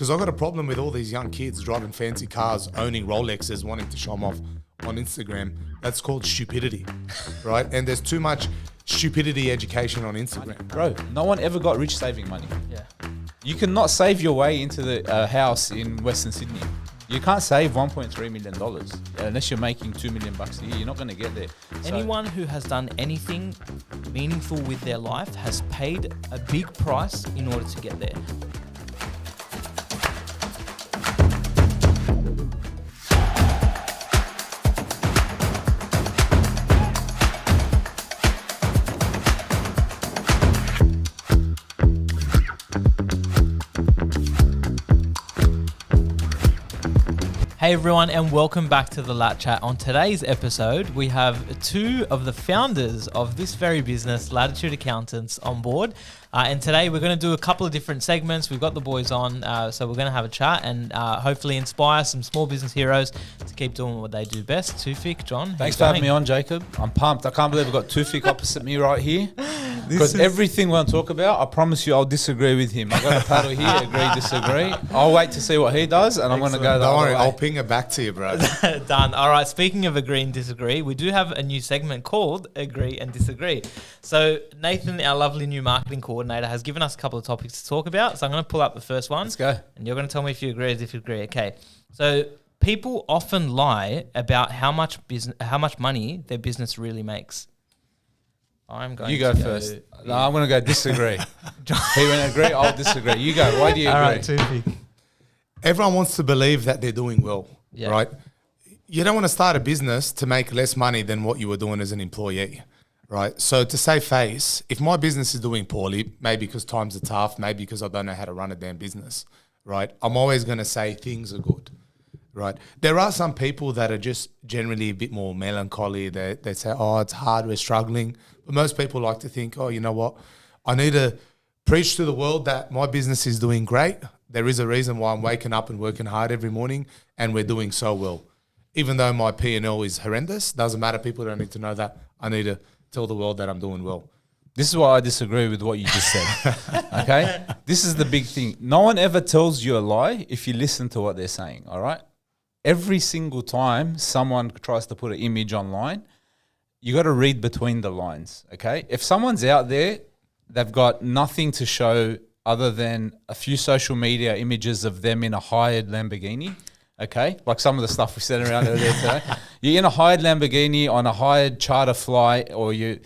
Because I've got a problem with all these young kids driving fancy cars, owning Rolexes, wanting to show them off on Instagram. That's called stupidity, right? And there's too much stupidity education on Instagram. Bro, no one ever got rich saving money. Yeah. You cannot save your way into the house in Western Sydney. You can't save $1.3 million unless you're making $2 million a year. You're not going to get there. Anyone who has done anything meaningful with their life has paid a big price in order to get there. Hey everyone, and welcome back to the Lat Chat. On today's episode, we have two of the founders of this very business, Latitude Accountants, on board. And today we're going to do a couple of different segments. We've got the boys on, so we're going to have a chat and hopefully inspire some small business heroes to keep doing what they do best. Toufic, John, thanks for having me on, Jacob. I'm pumped. I can't believe I've got Toufic opposite me right here. Because everything we'll talk about, I promise you I'll disagree with him. I've got a paddle here, agree, disagree. I'll wait to see what he does, and I'm going to go the other way. I'll ping it back to you, bro. Done. All right, speaking of agree and disagree, we do have a new segment called Agree and Disagree. So Nathan, our lovely new marketing coordinator, has given us a couple of topics to talk about. So I'm going to pull up the first one. Let's go. And you're going to tell me if you agree or disagree. Okay. So people often lie about how much money their business really makes. I'm going to go first. No, I'm going to go disagree. He went agree, I'll disagree. You go. Why do you agree? All right, Toufic. Everyone wants to believe that they're doing well, right? You don't want to start a business to make less money than what you were doing as an employee, right? So to save face, if my business is doing poorly, maybe because times are tough, maybe because I don't know how to run a damn business, right? I'm always going to say things are good, right? There are some people that are just generally a bit more melancholy. They say, oh, it's hard, we're struggling. But most people like to think, oh, you know what? I need to preach to the world that my business is doing great. There is a reason why I'm waking up and working hard every morning and we're doing so well. Even though my P&L is horrendous, doesn't matter. People don't need to know that. I need to tell the world that I'm doing well. This is why I disagree with what you just said, okay? This is the big thing. No one ever tells you a lie if you listen to what they're saying, all right? Every single time someone tries to put an image online, you got to read between the lines, okay? If someone's out there, they've got nothing to show other than a few social media images of them in a hired Lamborghini, okay? Like some of the stuff we said around earlier today. You're in a hired Lamborghini on a hired charter flight, or you're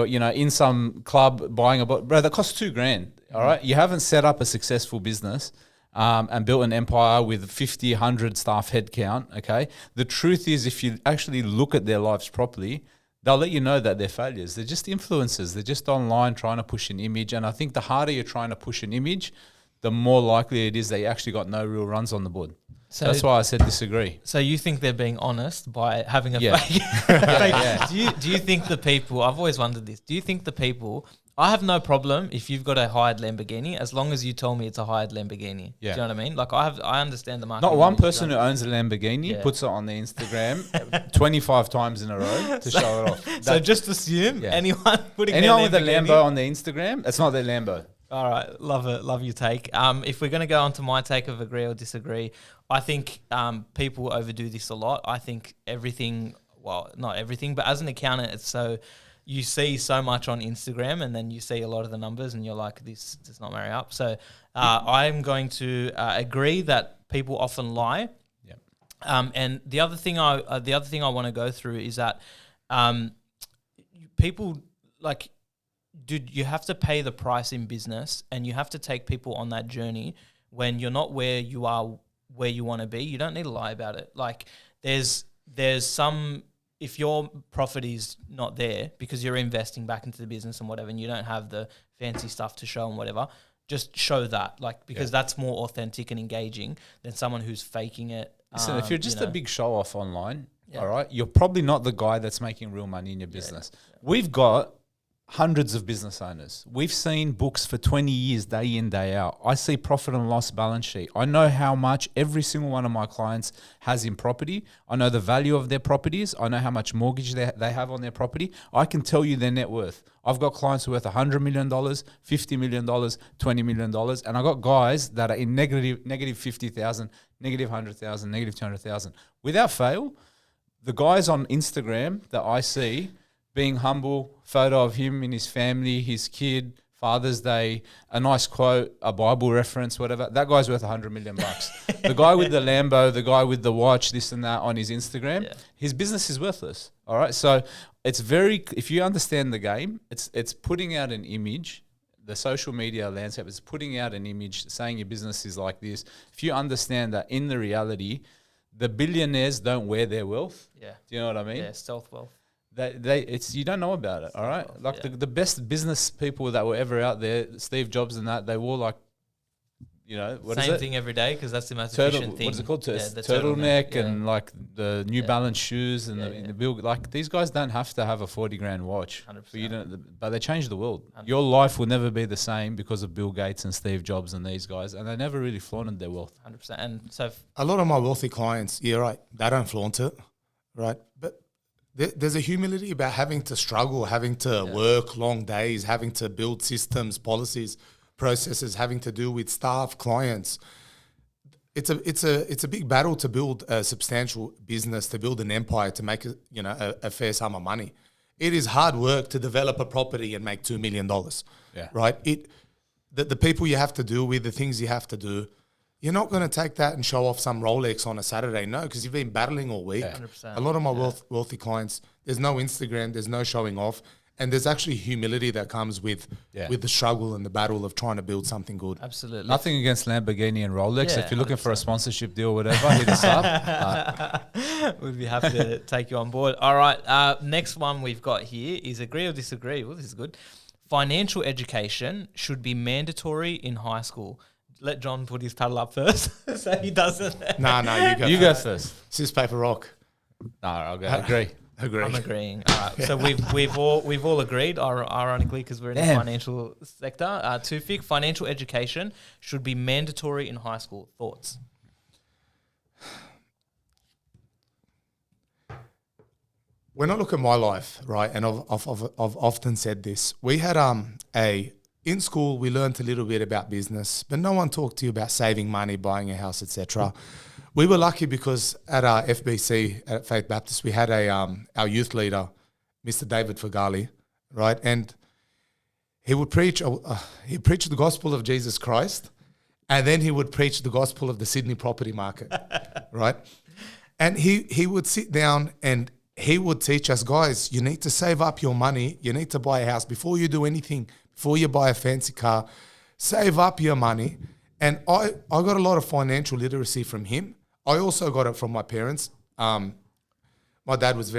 in some club buying a boat. Bro, that costs $2,000, all right? You haven't set up a successful business and built an empire with 50, 100 staff headcount, okay? The truth is, if you actually look at their lives properly, they'll let you know that they're failures. They're just influencers. They're just online trying to push an image. And I think the harder you're trying to push an image, the more likely it is that you actually got no real runs on the board. So that's why I said disagree. So you think they're being honest by having a fake? Yeah. Do you think the people, I've always wondered this, do you think the people, I have no problem if you've got a hired Lamborghini as long as you tell me it's a hired Lamborghini. Yeah. Do you know what I mean? Like I understand the market. Not one person who owns a Lamborghini puts it on their Instagram 25 times in a row to show it off. So just assume anyone putting anyone with a Lambo on their Instagram, that's not their Lambo. All right, love it, love your take. If we're going to go on to my take of agree or disagree, I think people overdo this a lot. I think everything, well, not everything, but as an accountant, it's so, you see so much on Instagram and then you see a lot of the numbers and you're like, this does not marry up. So I'm going to agree that people often lie. Yep. And the other thing I want to go through is that people like, dude, you have to pay the price in business and you have to take people on that journey when you're not where you are, where you want to be. You don't need to lie about it. Like there's some, if your profit is not there because you're investing back into the business and whatever, and you don't have the fancy stuff to show and whatever, just show that, like, because that's more authentic and engaging than someone who's faking it. Listen, if you're just a big show off online, all right, you're probably not the guy that's making real money in your business. Yeah. We've got hundreds of business owners. We've seen books for 20 years, day in, day out. I see profit and loss balance sheet. I know how much every single one of my clients has in property. I know the value of their properties. I know how much mortgage they have on their property. I can tell you their net worth. I've got clients who are worth $100 million, $50 million, $20 million. And I've got guys that are in negative 50,000, negative 100,000, negative 200,000. Without fail, the guys on Instagram that I see being humble, photo of him and his family, his kid, Father's Day, a nice quote, a Bible reference, whatever. That guy's worth $100 million. The guy with the Lambo, the guy with the watch, this and that on his Instagram, his business is worthless. All right. So it's if you understand the game, it's putting out an image. The social media landscape is putting out an image saying your business is like this. If you understand that in the reality, the billionaires don't wear their wealth. Yeah. Do you know what I mean? Yeah, stealth wealth. You don't know about it, all right? Like the best business people that were ever out there, Steve Jobs and that, they wore like, same thing every day because that's the most efficient thing. What is it called? The turtleneck and like the New Balance shoes and the bill. Like these guys don't have to have a 40 grand watch. 100%. But they changed the world. 100%. Your life will never be the same because of Bill Gates and Steve Jobs and these guys, and they never really flaunted their wealth. 100%. And so a lot of my wealthy clients, they don't flaunt it, right? But there's a humility about having to struggle, having to work long days, having to build systems, policies, processes, having to do with staff, clients. It's a big battle to build a substantial business, to build an empire, to make a fair sum of money. It is hard work to develop a property and make $2 million, right? The people you have to deal with, the things you have to do. You're not going to take that and show off some Rolex on a Saturday, no, because you've been battling all week. 100%. A lot of my wealthy clients, there's no Instagram, there's no showing off, and there's actually humility that comes with the struggle and the battle of trying to build something good. Absolutely. Nothing against Lamborghini and Rolex. If you're looking 100%. For a sponsorship deal or whatever, hit us up. We'd be happy to take you on board. All right, next one we've got here is agree or disagree. Well, this is good. Financial education should be mandatory in high school. Let John put his paddle up first so he doesn't. No, you go first. Scissors, paper, rock. No, I'll go. Agree. I'm agreeing. All right. So we've all agreed, ironically, because we're in the financial sector. Toufic, financial education should be mandatory in high school. Thoughts? When I look at my life, right, and I've often said this, we had in school, we learned a little bit about business, but no one talked to you about saving money, buying a house, etc. We were lucky because at our FBC at Faith Baptist, we had our youth leader, Mr. David Fagali, right, and he would preach. He preached the gospel of Jesus Christ, and then he would preach the gospel of the Sydney property market, right, and he would sit down and he would teach us, guys, you need to save up your money. You need to buy a house before you do anything. Before you buy a fancy car, save up your money. And I got a lot of financial literacy from him. I also got it from my parents. My dad was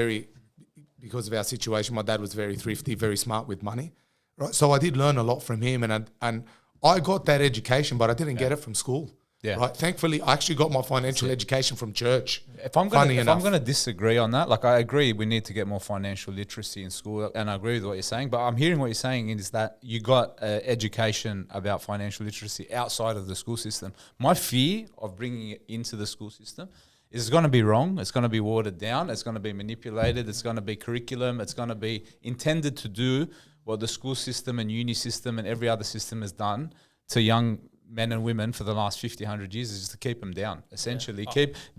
because of our situation, my dad was very thrifty, very smart with money. Right? So I did learn a lot from him, and I got that education, but I didn't get it from school. Yeah. Right. Thankfully, I actually got my financial education from church. If I'm going to disagree on that, like I agree, we need to get more financial literacy in school, and I agree with what you're saying. But I'm hearing what you're saying is that you got education about financial literacy outside of the school system. My fear of bringing it into the school system is it's going to be wrong. It's going to be watered down. It's going to be manipulated. It's going to be curriculum. It's going to be intended to do what the school system and uni system and every other system has done to young men and women for the last 50, 100 years, is just to keep them down. Essentially,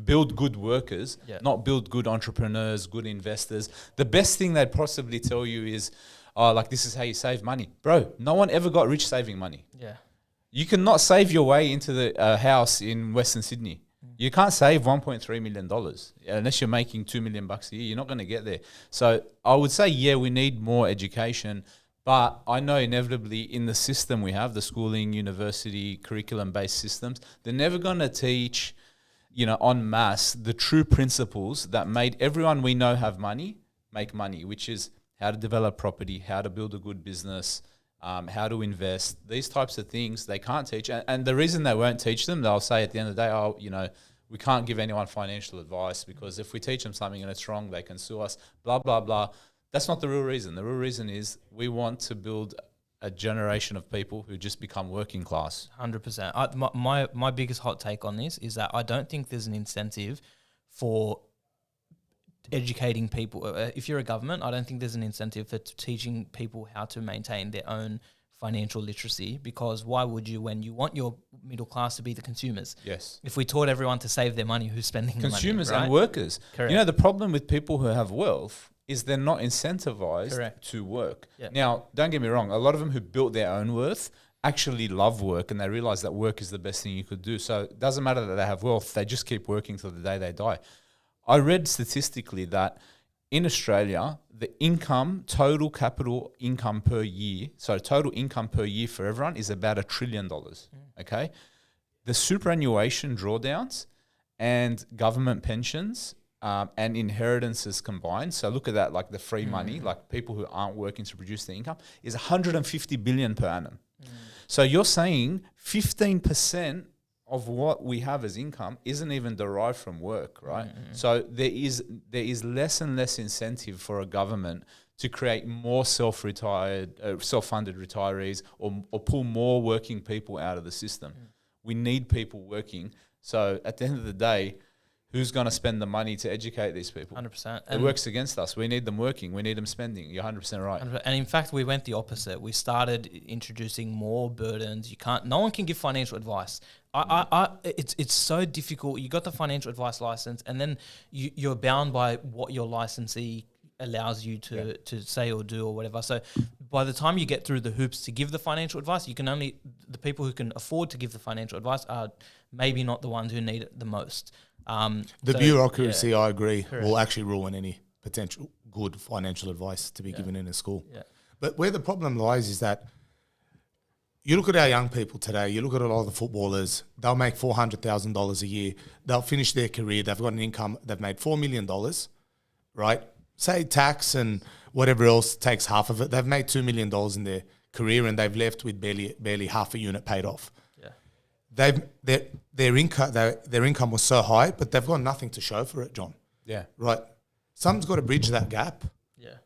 build good workers, not build good entrepreneurs, good investors. The best thing they'd possibly tell you is, this is how you save money. Bro, no one ever got rich saving money. Yeah. You cannot save your way into the house in Western Sydney. You can't save $1.3 million unless you're making $2 million a year. You're not going to get there. So I would say, we need more education. But I know inevitably in the system we have, the schooling, university, curriculum-based systems, they're never going to teach, en masse, the true principles that made everyone we know have money, make money, which is how to develop property, how to build a good business, how to invest. These types of things they can't teach. And the reason they won't teach them, they'll say at the end of the day, we can't give anyone financial advice because if we teach them something and it's wrong, they can sue us, blah, blah, blah. That's not the real reason. The real reason is we want to build a generation of people who just become working class. 100%. My biggest hot take on this is that I don't think there's an incentive for educating people. If you're a government, I don't think there's an incentive for teaching people how to maintain their own financial literacy, because why would you when you want your middle class to be the consumers? Yes. If we taught everyone to save their money, who's spending the money? Consumers Right? and workers. Correct. You know, the problem with people who have wealth is they're not incentivized Correct. to work. Yep. Now, don't get me wrong, a lot of them who built their own worth actually love work, and they realize that work is the best thing you could do. So it doesn't matter that they have wealth, they just keep working till the day they die. I read statistically that in Australia, the total capital income per year, so total income per year for everyone is about $1 trillion, okay? The superannuation drawdowns and government pensions and inheritances combined, so look at that, like the free money, like people who aren't working to produce their income, is 150 billion per annum. So you're saying 15% of what we have as income isn't even derived from work, right? So there is less and less incentive for a government to create more self-funded retirees or pull more working people out of the system. We need people working. So at the end of the day, who's going to spend the money to educate these people? 100%. It works against us. We need them working. We need them spending. You're 100% right. And in fact, we went the opposite. We started introducing more burdens. No one can give financial advice. It's so difficult. You got the financial advice license, and then you're bound by what your licensee allows you to say or do or whatever. So by the time you get through the hoops to give the financial advice, the people who can afford to give the financial advice are maybe not the ones who need it the most. The bureaucracy, I agree, Correct. will actually ruin any potential good financial advice to be given in a school. Yeah. But where the problem lies is that you look at our young people today, you look at a lot of the footballers, they'll make $400,000 a year. They'll finish their career. They've got an income. They've made $4 million, right? Say tax and whatever else takes half of it. They've made $2 million in their career, and they've left with barely half a unit paid off. Their income was so high, but they've got nothing to show for it, John. Yeah. Right. Someone's got to bridge that gap. Yeah.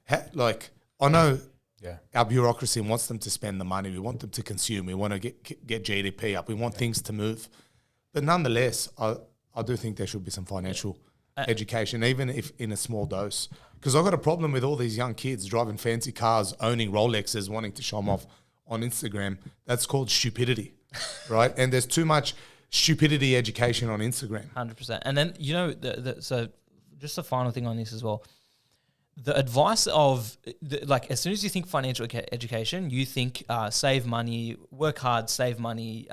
I know Yeah. our bureaucracy wants them to spend the money. We want them to consume. We want to get GDP up. We want things to move. But nonetheless, I do think there should be some financial education, even if in a small dose. Because I've got a problem with all these young kids driving fancy cars, owning Rolexes, wanting to show them off on Instagram. That's called stupidity, right? And there's too much stupidity education on Instagram. 100%. And then, so just a final thing on this as well. The advice of, as soon as you think financial education, you think save money, work hard, save money,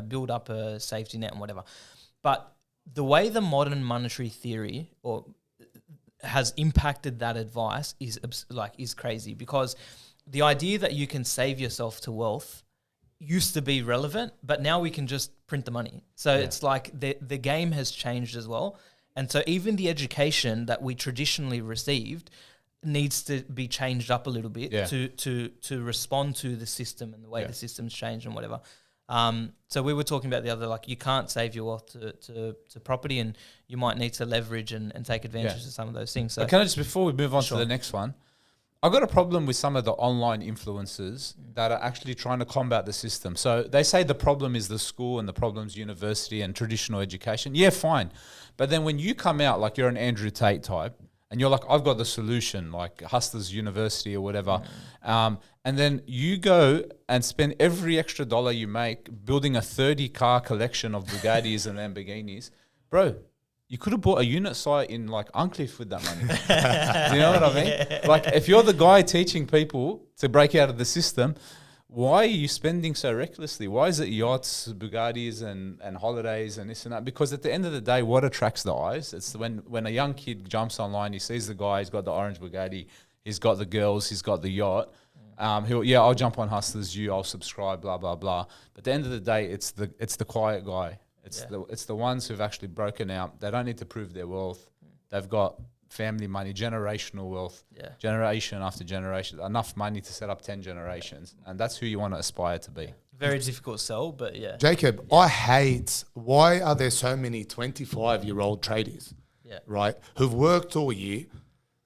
build up a safety net and whatever. But the way the modern monetary theory has impacted that advice is crazy, because the idea that you can save yourself to wealth used to be relevant, but now we can just print the money. So it's like the game has changed as well. And so even the education that we traditionally received needs to be changed up a little bit to respond to the system and the way the system's changed and whatever. So we were talking about the other, you can't save your wealth to property, and you might need to leverage and take advantage of some of those things. So can I just, before we move on to the next one, I've got a problem with some of the online influencers that are actually trying to combat the system. So they say the problem is the school and the problem's university and traditional education. Yeah, fine. But then when you come out, like you're an Andrew Tate type, and you're like, I've got the solution, like Hustlers University or whatever. And then you go and spend every extra dollar you make building a 30-car collection of Bugattis and Lamborghinis. Bro, you could have bought a unit site in Uncliffe with that money. Do you know what I mean? If you're the guy teaching people to break out of the system, why are you spending so recklessly? Why is it yachts, Bugattis and holidays and this and that? Because at the end of the day, what attracts the eyes? It's when a young kid jumps online, he sees the guy, he's got the orange Bugatti, he's got the girls, he's got the yacht. I'll jump on Hustlers, I'll subscribe, blah, blah, blah. But at the end of the day, it's the quiet guy. It's the ones who've actually broken out. They don't need to prove their wealth. They've got family money, generational wealth, generation after generation, enough money to set up 10 generations. And that's who you want to aspire to be. Very difficult sell, but Jacob, I hate, why are there so many 25-year-old tradies, right, who've worked all year,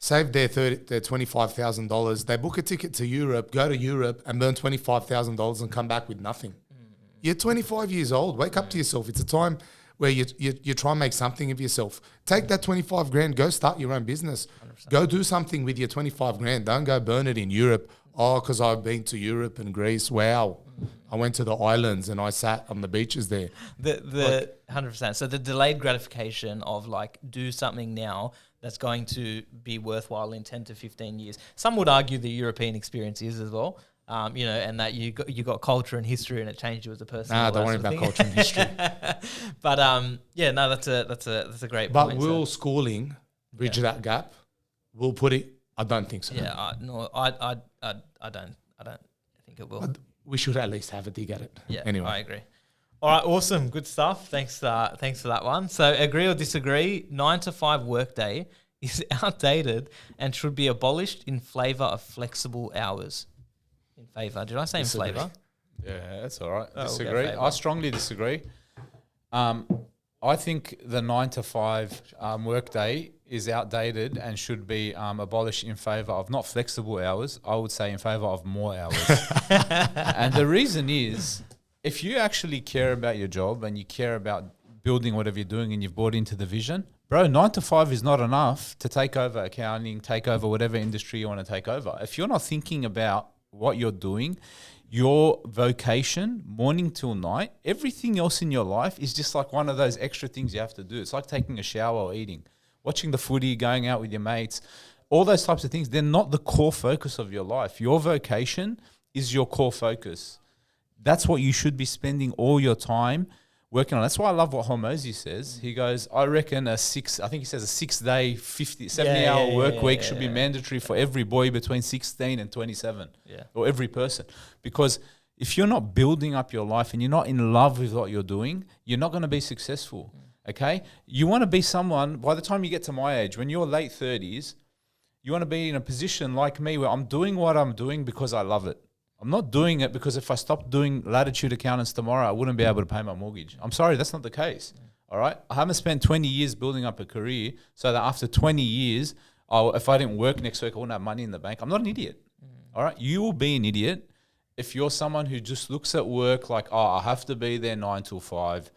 save their $25,000. They book a ticket to Europe, go to Europe and burn $25,000 and come back with nothing. You're 25 years old. Wake up to yourself. It's a time where you try and make something of yourself. Take that 25 grand, go start your own business. 100%. Go do something with your 25 grand. Don't go burn it in Europe. Oh, because I've been to Europe and Greece. Wow. I went to the islands and I sat on the beaches there. The 100%. So the delayed gratification of like do something now that's going to be worthwhile in 10 to 15 years. Some would argue the European experience is as well. And that you got culture and history and it changed you as a person. Nah, don't worry about culture and history. But that's a great but point. But will schooling bridge that gap? We'll put it. I don't think so. Yeah, I don't think it will. We should at least have a dig at it. Yeah, anyway, I agree. All right, awesome, good stuff. Thanks for that one. So, agree or disagree? 9 to 5 workday is outdated and should be abolished in favour of flexible hours. In favour? Did I say disagree. In favour? Yeah, that's all right. Oh, Disagree. I strongly disagree. I think the 9 to 5 workday is outdated and should be abolished in favour of not flexible hours. I would say in favour of more hours. And the reason is, if you actually care about your job and you care about building whatever you're doing and you've bought into the vision, bro, 9 to 5 is not enough to take over accounting, take over whatever industry you want to take over. If you're not thinking about what you're doing, your vocation, morning till night, everything else in your life is just like one of those extra things you have to do. It's like taking a shower or eating, watching the footy, going out with your mates, all those types of things. They're not the core focus of your life. Your vocation is your core focus. That's what you should be spending all your time working on. That's why I love what Hormozy says. He goes, I reckon I think he says a 6-day, 70-hour work week should be mandatory for every boy between 16 and 27, or every person. Because if you're not building up your life and you're not in love with what you're doing, you're not going to be successful, okay? You want to be someone, by the time you get to my age, when you're late 30s, you want to be in a position like me where I'm doing what I'm doing because I love it. I'm not doing it because if I stopped doing Latitude accountants tomorrow, I wouldn't be able to pay my mortgage. I'm sorry, that's not the case. All right? I haven't spent 20 years building up a career so that after 20 years, if I didn't work next week, I wouldn't have money in the bank. I'm not an idiot. All right? You will be an idiot if you're someone who just looks at work like, oh, I have to be there 9 till 5.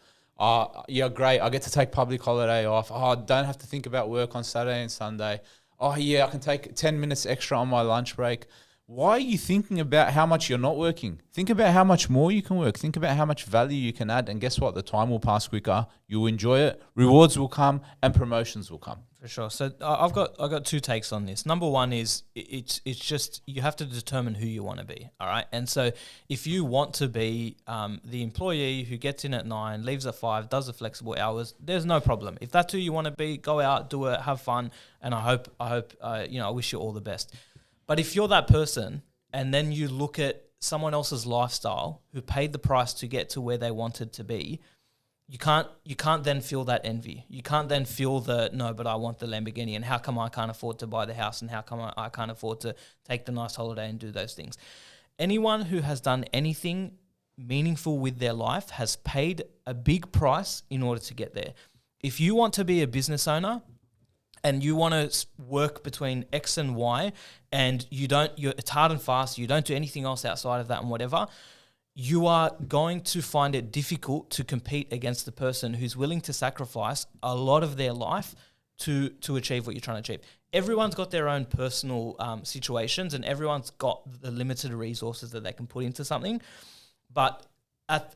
Yeah, great. I get to take public holiday off. Oh, I don't have to think about work on Saturday and Sunday. Oh, yeah, I can take 10 minutes extra on my lunch break. Why are you thinking about how much you're not working? Think about how much more you can work. Think about how much value you can add. And guess what? The time will pass quicker. You'll enjoy it. Rewards will come and promotions will come. For sure. So I've got two takes on this. Number one is it's just you have to determine who you want to be. All right. And so if you want to be the employee who gets in at 9, leaves at 5, does the flexible hours, there's no problem. If that's who you want to be, go out, do it, have fun. And I wish you all the best. But if you're that person and then you look at someone else's lifestyle who paid the price to get to where they wanted to be, you can't then feel that envy. You can't then feel no, but I want the Lamborghini, and how come I can't afford to buy the house, and how come I can't afford to take the nice holiday and do those things. Anyone who has done anything meaningful with their life has paid a big price in order to get there. If you want to be a business owner, and you want to work between X and Y, and it's hard and fast, you don't do anything else outside of that and whatever, you are going to find it difficult to compete against the person who's willing to sacrifice a lot of their life to achieve what you're trying to achieve. Everyone's got their own personal situations, and everyone's got the limited resources that they can put into something. But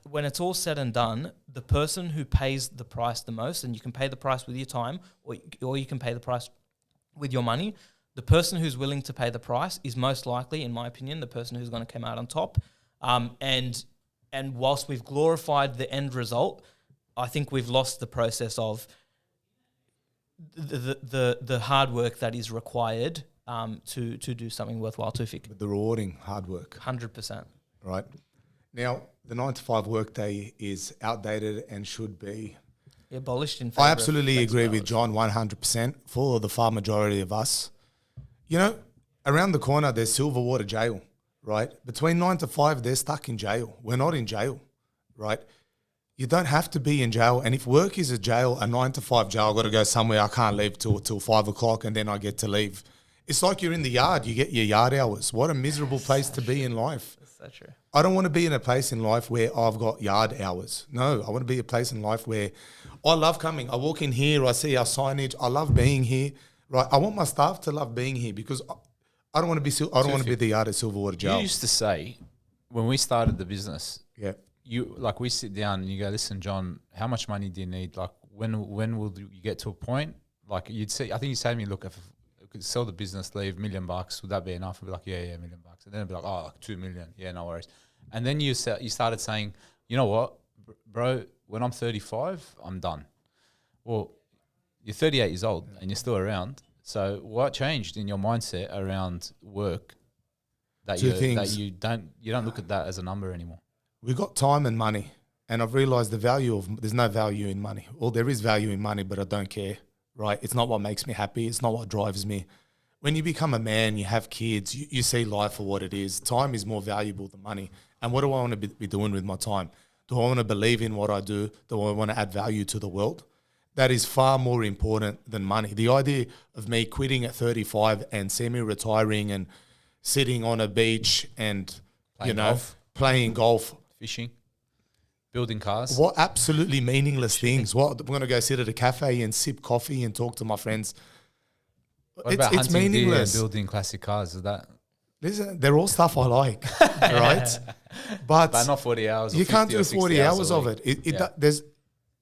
when it's all said and done, the person who pays the price the most, and you can pay the price with your time, or you can pay the price with your money, the person who's willing to pay the price is most likely, in my opinion, the person who's going to come out on top. And whilst we've glorified the end result, I think we've lost the process of the hard work that is required to do something worthwhile. Toufic. The rewarding hard work. 100%. Right. Now, the 9 to 5 workday is outdated and should be abolished in favour. I absolutely agree with John 100%. For the far majority of us, around the corner there's Silverwater Jail, right? Between 9 to 5, they're stuck in jail. We're not in jail, right? You don't have to be in jail. And if work is a jail, a 9 to 5 jail, I've got to go somewhere. I can't leave till 5 o'clock, and then I get to leave. It's like you're in the yard. You get your yard hours. What a miserable place to be in life. That's so true. I don't want to be in a place in life where I've got yard hours. No, I want to be a place in life where I love coming. I walk in here, I see our signage. I love being here. Right? I want my staff to love being here because I don't want to be. I don't want to be the yard at Silverwater Jail. You used to say when we started the business, Yeah. we sit down and you go, listen, John, how much money do you need? Like when will you get to a point? Like you'd say, I think you said to me, look, if I could sell the business, leave $1 million, would that be enough? I'd be like, yeah, $1 million. And then I'd be like, oh, like 2 million. Yeah, no worries. And then you started saying, you know what, bro, when I'm 35, I'm done. Well, you're 38 years old and you're still around. So what changed in your mindset around work that you don't look at that as a number anymore? We got time and money, and I've realized there's no value in money. Well, there is value in money, but I don't care, right? It's not what makes me happy. It's not what drives me. When you become a man, you have kids, you see life for what it is. Time is more valuable than money. And what do I want to be doing with my time? Do I want to believe in what I do? Do I want to add value to the world? That is far more important than money. The idea of me quitting at 35 and semi-retiring and sitting on a beach and, playing golf. Fishing, building cars. What absolutely meaningless things. What, I'm going to go sit at a cafe and sip coffee and talk to my friends. What about It's hunting deer meaningless. and building classic cars? Is that? Listen, they're all stuff I like, right? But But not 40 hours. you or can't 50 do or 60 40 hours hours a of week. it. There's,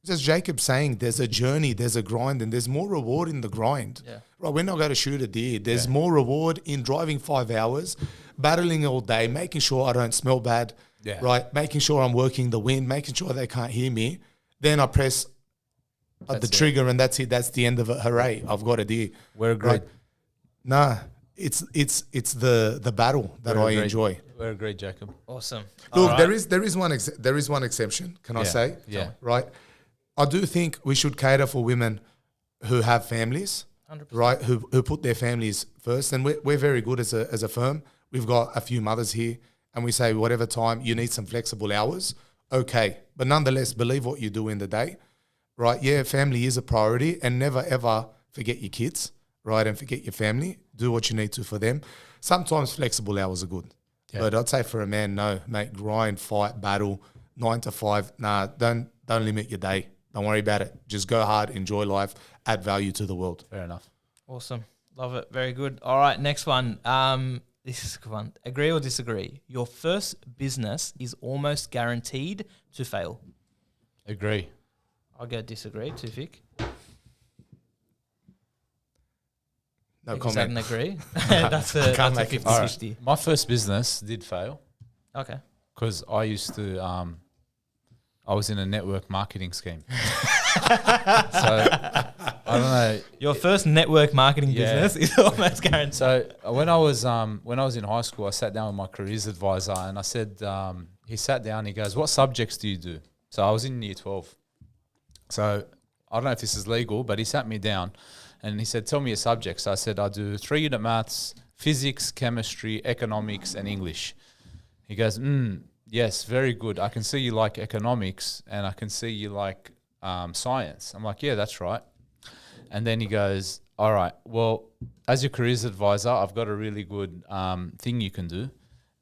as Jacob saying, there's a journey, there's a grind, and there's more reward in the grind. Yeah. Right, when I go to shoot a deer, there's more reward in driving 5 hours, battling all day, making sure I don't smell bad, right? Making sure I'm working the wind, making sure they can't hear me. Then I press the trigger, and that's it. That's the end of it. Hooray! I've got a deer. We're agreed. Right? Nah, it's the battle that I enjoy. We're agreed, Jacob. Awesome. Look, All there right. is one exception. Can I say? Yeah. Right. I do think we should cater for women who have families, 100%. right? Who put their families first, and we're very good as a firm. We've got a few mothers here, and we say whatever time you need some flexible hours, okay. But nonetheless, believe what you do in the day, right? Yeah, family is a priority, and never ever forget your kids, right? And forget your family. Do what you need to for them. Sometimes flexible hours are good. Yeah. But I'd say for a man, no, mate, grind, fight, battle, 9 to 5. Nah, don't limit your day. Don't worry about it. Just go hard, enjoy life, add value to the world. Fair enough. Awesome. Love it. Very good. All right, next one. This is a good one. Agree or disagree? Your first business is almost guaranteed to fail. Agree. I'll go disagree. Toufic. No Is that an comment. agree? That's a 50-50. My first business did fail Okay. because I used to, I was in a network marketing scheme. So I don't know. Your first network marketing Yeah. business is almost guaranteed. So when I was in high school, I sat down with my careers advisor and I said, he sat down, he goes, what subjects do you do? So I was in year 12. So I don't know if this is legal, but he sat me down and he said, tell me your subjects. So I said, I do 3-unit maths, physics, chemistry, economics, and English. He goes, yes, very good. I can see you like economics and I can see you like science. I'm like, yeah, that's right. And then he goes, all right, well, as your careers advisor, I've got a really good thing you can do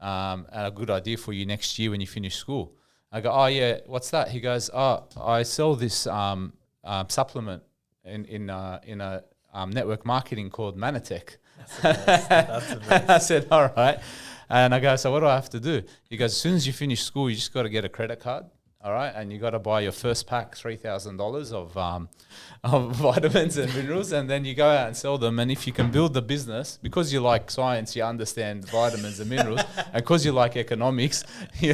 and a good idea for you next year when you finish school. I go, oh, yeah, what's that? He goes, oh, I sell this supplement in a network marketing called Manatech. That's the best. I said, all right. And I go, so what do I have to do? He goes, as soon as you finish school, you just got to get a credit card, all right? And you got to buy your first pack, $3,000 of vitamins and minerals, and then you go out and sell them. And if you can build the business, because you like science, you understand vitamins and minerals, and because you like economics, you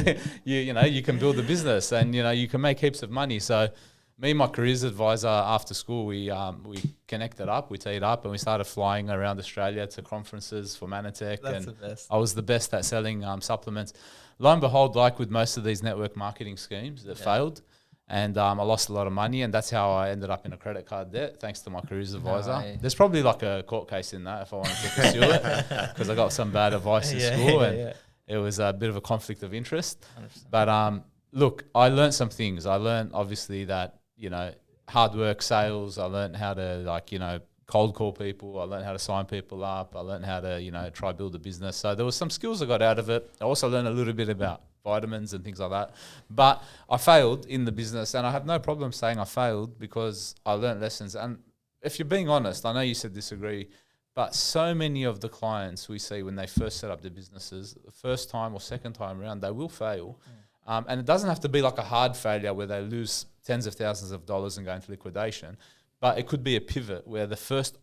can build the business and, you can make heaps of money. So me and my careers advisor after school, we connected up, we teed up, and we started flying around Australia to conferences for Manatech. That's and the best. I was the best at selling supplements. Lo and behold, like with most of these network marketing schemes, that failed, and I lost a lot of money, and that's how I ended up in a credit card debt, thanks to my careers advisor. Way. There's probably like a court case in that if I wanted to pursue it, because I got some bad advice in school, and it was a bit of a conflict of interest. 100%. But look, I learned some things. I learned obviously that hard work, sales. I learned how to cold call people. I learned how to sign people up. I learned how to, try build a business. So there was some skills I got out of it. I also learned a little bit about vitamins and things like that. But I failed in the business, and I have no problem saying I failed because I learned lessons. And if you're being honest, I know you said disagree, but so many of the clients we see when they first set up their businesses, the first time or second time around, they will fail. And it doesn't have to be like a hard failure where they lose tens of thousands of dollars and go into liquidation, but it could be a pivot where the first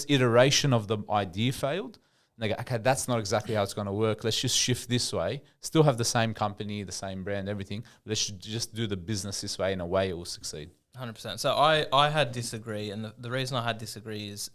iteration of the idea failed. And they go, okay, that's not exactly how it's going to work. Let's just shift this way. Still have the same company, the same brand, everything. Let's just do the business this way. In a way, it will succeed. 100%. So I had disagree, and the reason I had disagree is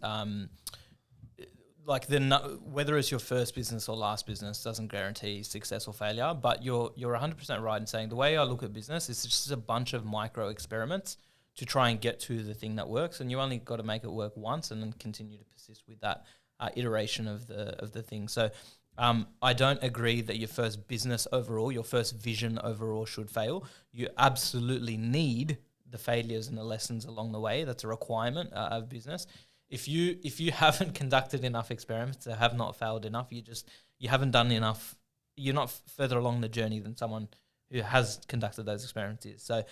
whether it's your first business or last business doesn't guarantee success or failure. But you're 100% right in saying the way I look at business is just a bunch of micro experiments to try and get to the thing that works, and you only got to make it work once and then continue to persist with that iteration of the thing. So I don't agree that your first business overall, your first vision overall should fail. You absolutely need the failures and the lessons along the way. That's a requirement of business. If you haven't conducted enough experiments, or have not failed enough, you haven't done enough. You're not further along the journey than someone who has conducted those experiments is. So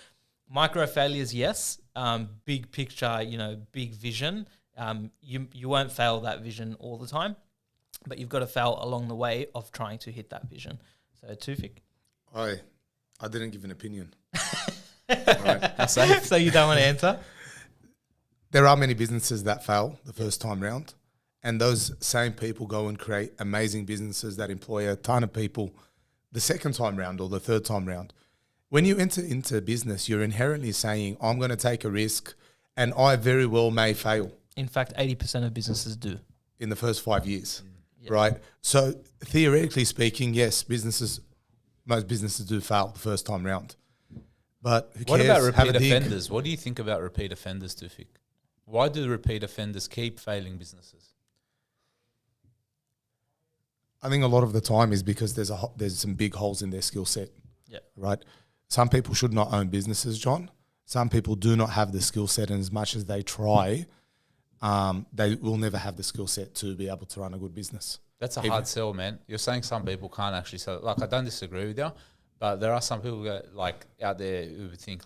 micro failures, yes. Big picture, big vision. You won't fail that vision all the time, but you've got to fail along the way of trying to hit that vision. So Toufic? I didn't give an opinion. Right. So you don't want to answer? There are many businesses that fail the first time round, and those same people go and create amazing businesses that employ a ton of people the second time round or the third time round. When you enter into business, you're inherently saying, I'm going to take a risk and I very well may fail. In fact, 80% of businesses do. In the first 5 years, right? So theoretically speaking, yes, most businesses do fail the first time round. But who what cares? about repeat offenders? What do you think about repeat offenders, Toufic? Why do repeat offenders keep failing businesses? I think a lot of the time is because there's some big holes in their skill set. Yeah. Right? Some people should not own businesses, John. Some people do not have the skill set, and as much as they try, they will never have the skill set to be able to run a good business. That's a hard sell, man. You're saying some people can't actually sell it. Like, I don't disagree with you, but there are some people that, out there who would think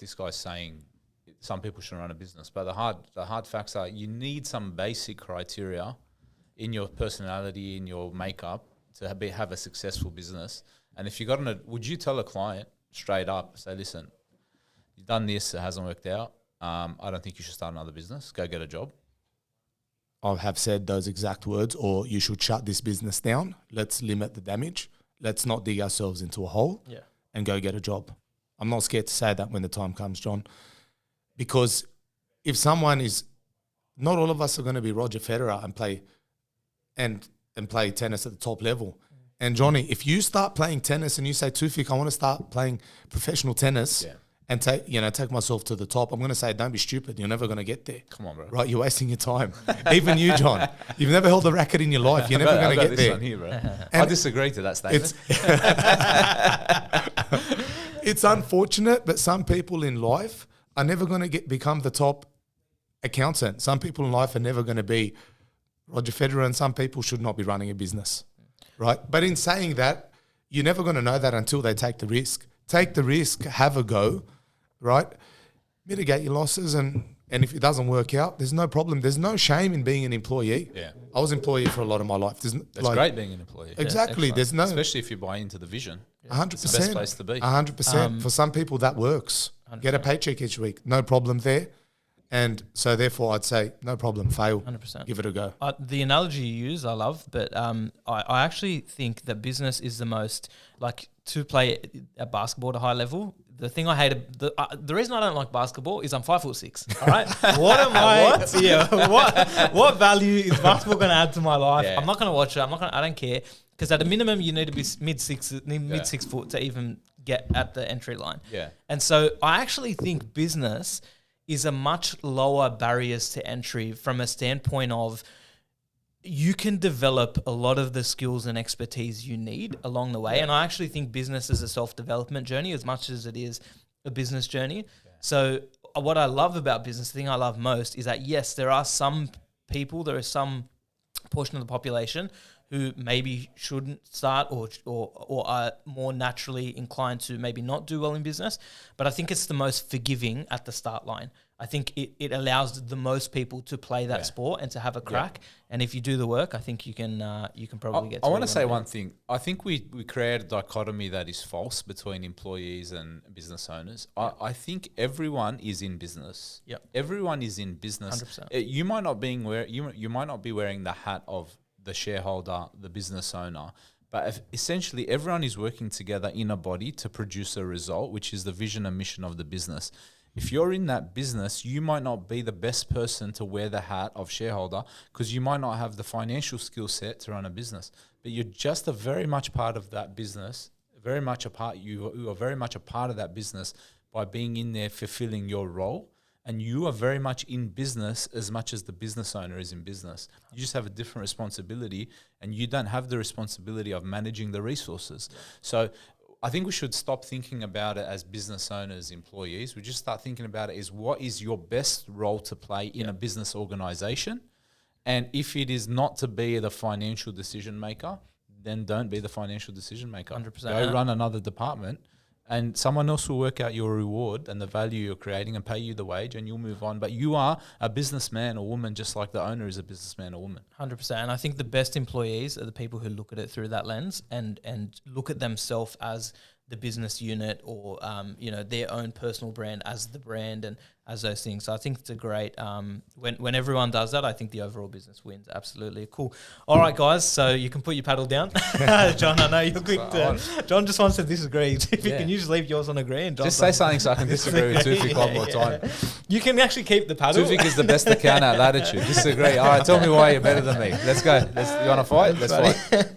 this guy's saying some people shouldn't run a business. But the hard facts are you need some basic criteria in your personality, in your makeup to have a successful business. And if you would you tell a client straight up, say, listen, you've done this, it hasn't worked out. I don't think you should start another business. Go get a job. I have said those exact words, or you should shut this business down. Let's limit the damage. Let's not dig ourselves into a hole and go get a job. I'm not scared to say that when the time comes, John, because if someone is, not all of us are going to be Roger Federer and play tennis at the top level. And Johnny, if you start playing tennis and you say, Toufic, I want to start playing professional tennis and take myself to the top, I'm going to say, don't be stupid. You're never going to get there. Come on, bro. Right? You're wasting your time. Even you, John. You've never held a racket in your life. You're never going to get there. One here, bro. I disagree to that statement. It's unfortunate, but some people in life are never going to become the top accountant. Some people in life are never going to be Roger Federer, and some people should not be running a business, right? But in saying that, you're never going to know that until they take the risk. Take the risk, have a go, right? Mitigate your losses, and if it doesn't work out, there's no problem. There's no shame in being an employee. Yeah, I was an employee for a lot of my life. It's great being an employee. Exactly. There's especially if you buy into the vision. 100%. It's the best place to be. 100%. For some people, that works. 100%. Get a paycheck each week. No problem there. And so therefore I'd say no problem, fail. 100%. Give it a go. The analogy you use I love, but I actually think that business is the most, to play a basketball at a high level, the thing I hate, the reason I don't like basketball is I'm 5'6". All right, what am I? What? Yeah, what value is basketball going to add to my life? Yeah. I'm not going to watch it. I don't care, because at a minimum you need to be mid 6 foot to even get at the entry line. Yeah, and so I actually think business is a much lower barriers to entry from a standpoint of you can develop a lot of the skills and expertise you need along the way. Yeah. And I actually think business is a self-development journey as much as it is a business journey. Yeah. So what I love about business, the thing I love most is that, yes, there are some people, there is some portion of the population who maybe shouldn't start or are more naturally inclined to maybe not do well in business. But I think it's the most forgiving at the start line. I think it allows the most people to play that sport and to have a crack. And if you do the work, I think you can probably get to I want to say one one thing. I think we create a dichotomy that is false between employees and business owners. I think everyone is in business. Yep. Everyone is in business. 100%. You might not you might not be wearing the hat of the shareholder, the business owner, but essentially everyone is working together in a body to produce a result, which is the vision and mission of the business. If you're in that business, you might not be the best person to wear the hat of shareholder because you might not have the financial skill set to run a business, but you're just a very much part of that business, very much a part. You are very much a part of that business by being in there, fulfilling your role. And you are very much in business as much as the business owner is in business. You just have a different responsibility, and you don't have the responsibility of managing the resources. So I think we should stop thinking about it as business owners, employees. We just start thinking about it as what is your best role to play in a business organization. And if it is not to be the financial decision maker, then don't be the financial decision maker. 100%. Go run another department. And someone else will work out your reward and the value you're creating and pay you the wage, and you'll move on. But you are a businessman or woman, just like the owner is a businessman or woman. 100%. And I think the best employees are the people who look at it through that lens and look at themselves as the business unit or their own personal brand as the brand and as those things. So I think it's a great when everyone does that, I think the overall business wins. Absolutely cool. All right, guys. So you can put your paddle down, John. I know you're quick. John just wants to disagree. If you can, you just leave yours on a green. Just say something so I can disagree with Toufic one more time. You can actually keep the paddle. Toufic is the best accountant at Latitude. Disagree. All right, tell me why you're better than me. Let's go. You want to fight? Let's fight.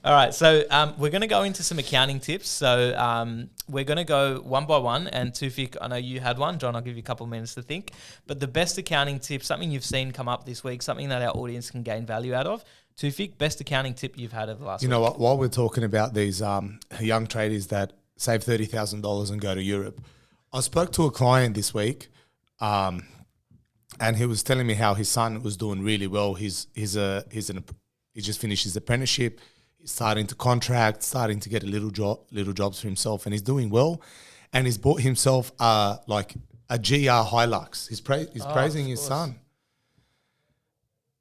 All right. So we're going to go into some accounting tips. So we're going to go one by one. And Toufic, I know you had one. John, I'll give you a couple of minutes to think. But the best accounting tip, something you've seen come up this week, something that our audience can gain value out of. Toufic, best accounting tip you've had over the last week. You know what? While we're talking about these young traders that save $30,000 and go to Europe, I spoke to a client this week, and he was telling me how his son was doing really well. He just finished his apprenticeship. He's starting to contract, starting to get little jobs for himself, and he's doing well. And he's bought himself like a GR Hilux. He's praising his son.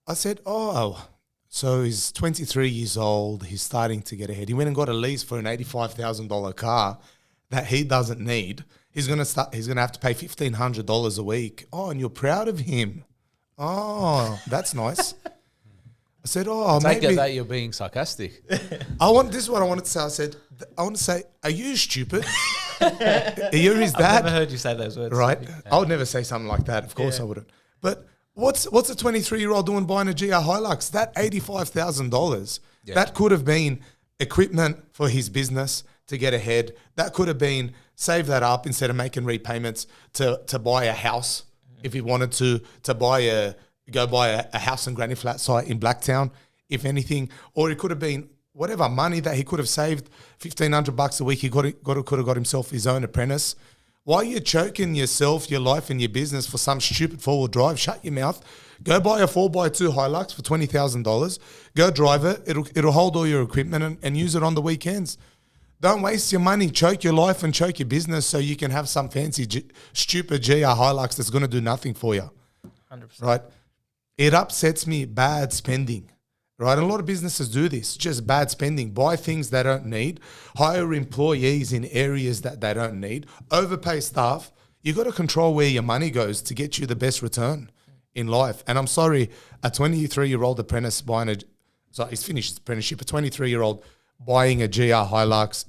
I said, so he's 23 years old. He's starting to get ahead. He went and got a lease for an $85,000 car that he doesn't need. He's gonna have to pay $1,500 a week. Oh, and you're proud of him. Oh, that's nice. I said, Take it that you're being sarcastic. This is what I wanted to say. I want to say, are you stupid? You're his dad. I've never heard you say those words. Right? Yeah. I would never say something like that. Of course I wouldn't. But what's a 23-year-old doing buying a GR Hilux? That $85,000, that could have been equipment for his business to get ahead. That could have been save that up instead of making repayments to buy a house if he wanted to go buy a house in Granny Flat site in Blacktown, if anything. Or it could have been whatever money that he could have saved, $1,500 a week. He could have got himself his own apprentice. Why are you choking yourself, your life and your business for some stupid four-wheel drive? Shut your mouth. Go buy a 4x2 Hilux for $20,000. Go drive it. It'll hold all your equipment and use it on the weekends. Don't waste your money. Choke your life and choke your business so you can have some fancy stupid GR Hilux that's going to do nothing for you. 100%. Right? It upsets me, bad spending. Right? And a lot of businesses do this, just bad spending. Buy things they don't need, hire employees in areas that they don't need, overpay staff. You got to control where your money goes to get you the best return in life. And I'm sorry, a 23-year-old apprentice he's finished his apprenticeship, a 23-year-old buying a GR Hilux.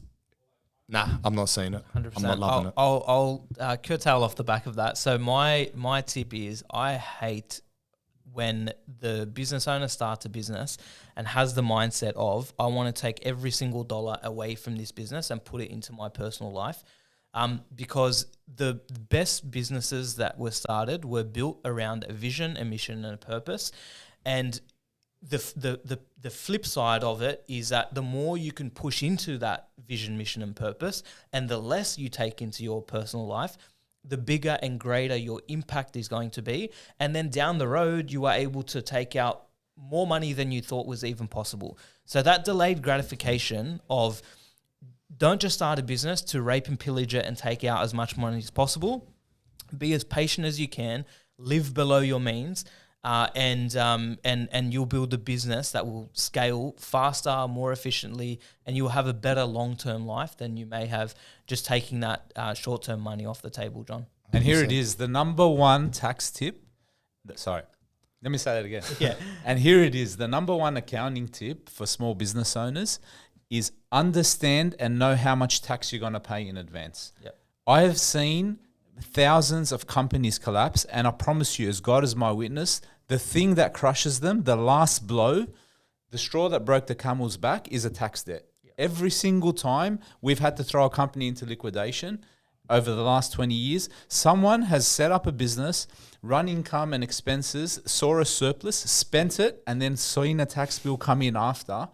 Nah, I'm not seeing it. 100%. I'm not loving it. I'll curtail off the back of that. So my tip is I hate when the business owner starts a business and has the mindset of, I want to take every single dollar away from this business and put it into my personal life. Because the best businesses that were started were built around a vision, a mission, and a purpose. And the flip side of it is that the more you can push into that vision, mission, and purpose, and the less you take into your personal life, the bigger and greater your impact is going to be. And then down the road, you are able to take out more money than you thought was even possible. So that delayed gratification of don't just start a business to rape and pillage it and take out as much money as possible. Be as patient as you can, live below your means, and you'll build a business that will scale faster, more efficiently, and you'll have a better long-term life than you may have just taking that short-term money off the table, John. And here it is, the number one tax tip. Sorry, let me say that again. Yeah. And here it is, the number one accounting tip for small business owners is understand and know how much tax you're going to pay in advance. Yep. I have seen thousands of companies collapse, and I promise you, as God is my witness, the thing that crushes them, the last blow, the straw that broke the camel's back is a tax debt. Yep. Every single time we've had to throw a company into liquidation over the last 20 years, someone has set up a business, run income and expenses, saw a surplus, spent it, and then seen a tax bill come in after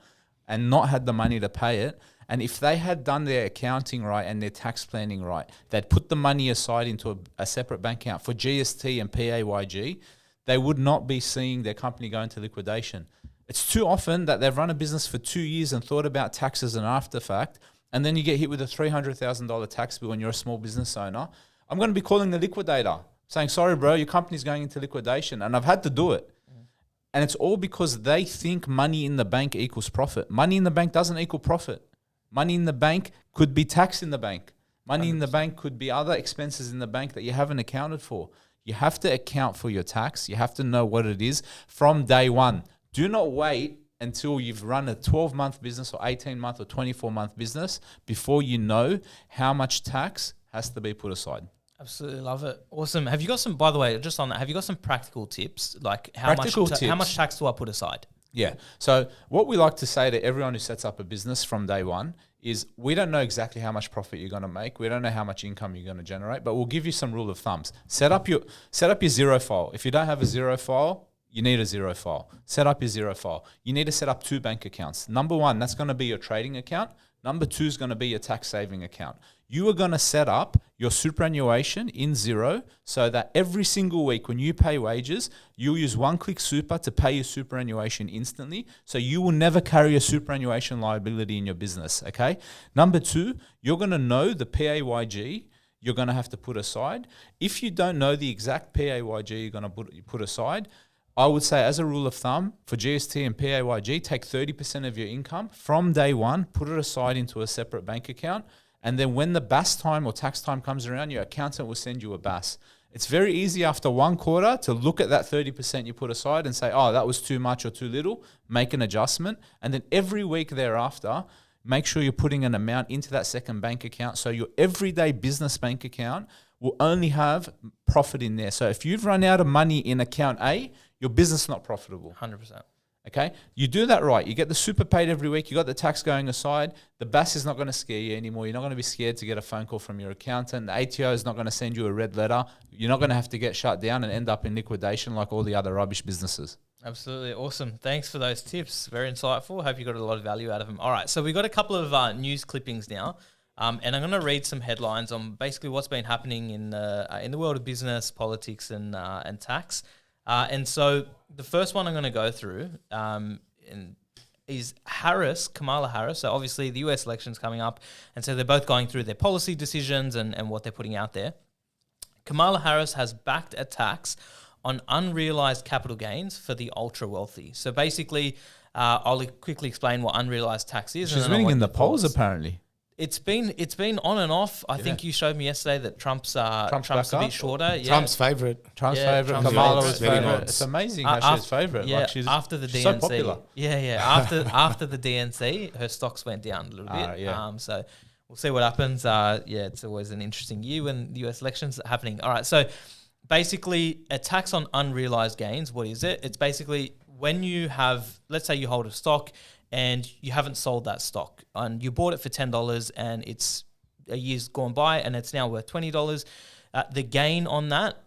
and not had the money to pay it. And if they had done their accounting right and their tax planning right, they'd put the money aside into a separate bank account for GST and PAYG, they would not be seeing their company go into liquidation. It's too often that they've run a business for 2 years and thought about tax as an after fact, and then you get hit with a $300,000 tax bill and you're a small business owner. I'm going to be calling the liquidator, saying, sorry, bro, your company's going into liquidation. And I've had to do it. And it's all because they think money in the bank equals profit. Money in the bank doesn't equal profit. Money in the bank could be tax in the bank. Money 100%. In the bank could be other expenses in the bank that you haven't accounted for. You have to account for your tax. You have to know what it is from day one. Do not wait until you've run a 12-month business or 18-month or 24-month business before you know how much tax has to be put aside. Absolutely love it. Awesome. Have you got some, by the way, just on that, have you got some practical tips? Like how much tax do I put aside? Yeah. So what we like to say to everyone who sets up a business from day one is we don't know exactly how much profit you're going to make. We don't know how much income you're going to generate, but we'll give you some rule of thumbs. Set up your zero file. If you don't have a zero file, you need a zero file. Set up your zero file. You need to set up 2 bank accounts. Number 1, that's going to be your trading account. Number 2 is going to be your tax saving account. You are going to set up your superannuation in Xero so that every single week when you pay wages, you'll use one-click super to pay your superannuation instantly. So you will never carry a superannuation liability in your business, okay? Number 2, you're going to know the PAYG you're going to have to put aside. If you don't know the exact PAYG you're going to put aside, I would say as a rule of thumb for GST and PAYG, take 30% of your income from day one, put it aside into a separate bank account. And then when the BAS time or tax time comes around, your accountant will send you a BAS. It's very easy after 1 quarter to look at that 30% you put aside and say, oh, that was too much or too little, make an adjustment. And then every week thereafter, make sure you're putting an amount into that second bank account so your everyday business bank account will only have profit in there. So if you've run out of money in account A, your business is not profitable. 100%. Okay, you do that right. You get the super paid every week. You got the tax going aside. The BAS is not going to scare you anymore. You're not going to be scared to get a phone call from your accountant. The ATO is not going to send you a red letter. You're not going to have to get shut down and end up in liquidation like all the other rubbish businesses. Absolutely awesome. Thanks for those tips. Very insightful. Hope you got a lot of value out of them. All right, so we got a couple of news clippings now, and I'm going to read some headlines on basically what's been happening in the world of business, politics, and tax. And so the first one I'm going to go through is Kamala Harris. So obviously the US election's coming up, and so they're both going through their policy decisions and what they're putting out there. Kamala Harris has backed a tax on unrealized capital gains for the ultra wealthy. So basically, I'll quickly explain what unrealized tax is. She's winning in the polls apparently. It's been on and off. I think you showed me yesterday that Trump's a bit shorter. Yeah. Trump's favorite. Kamala was favorite. It's amazing how she's favorite. Yeah, like she's after the DNC. So popular. After the DNC, her stocks went down a little bit. So we'll see what happens. It's always an interesting year when the US elections are happening. All right, so basically a tax on unrealized gains. What is it? It's basically when you have, let's say you hold a stock and you haven't sold that stock and you bought it for $10 and it's a year's gone by and it's now worth $20. The gain on that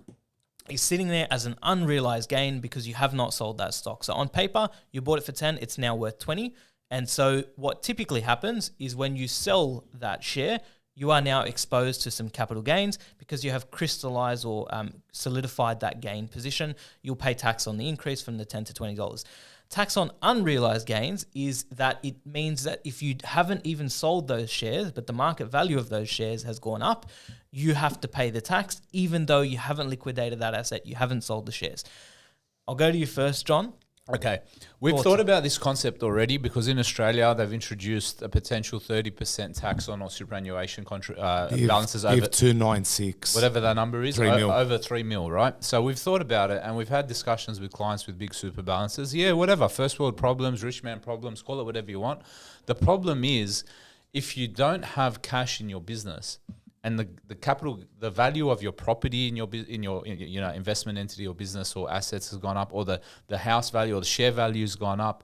is sitting there as an unrealized gain because you have not sold that stock. So on paper, you bought it for 10, it's now worth 20. And so what typically happens is when you sell that share, you are now exposed to some capital gains because you have crystallized or solidified that gain position. You'll pay tax on the increase from the $10 to $20. Tax on unrealized gains is that it means that if you haven't even sold those shares, but the market value of those shares has gone up, you have to pay the tax even though you haven't liquidated that asset, you haven't sold the shares. I'll go to you first, John. Okay. We've thought about this concept already because in Australia, they've introduced a potential 30% tax on all superannuation balances over 296. whatever that number is, 3 mil. over 3 mil, right? So we've thought about it and we've had discussions with clients with big super balances. Yeah, whatever, first world problems, rich man problems, call it whatever you want. The problem is if you don't have cash in your business, and the capital, the value of your property in your investment entity or business or assets has gone up, or the house value or the share value has gone up,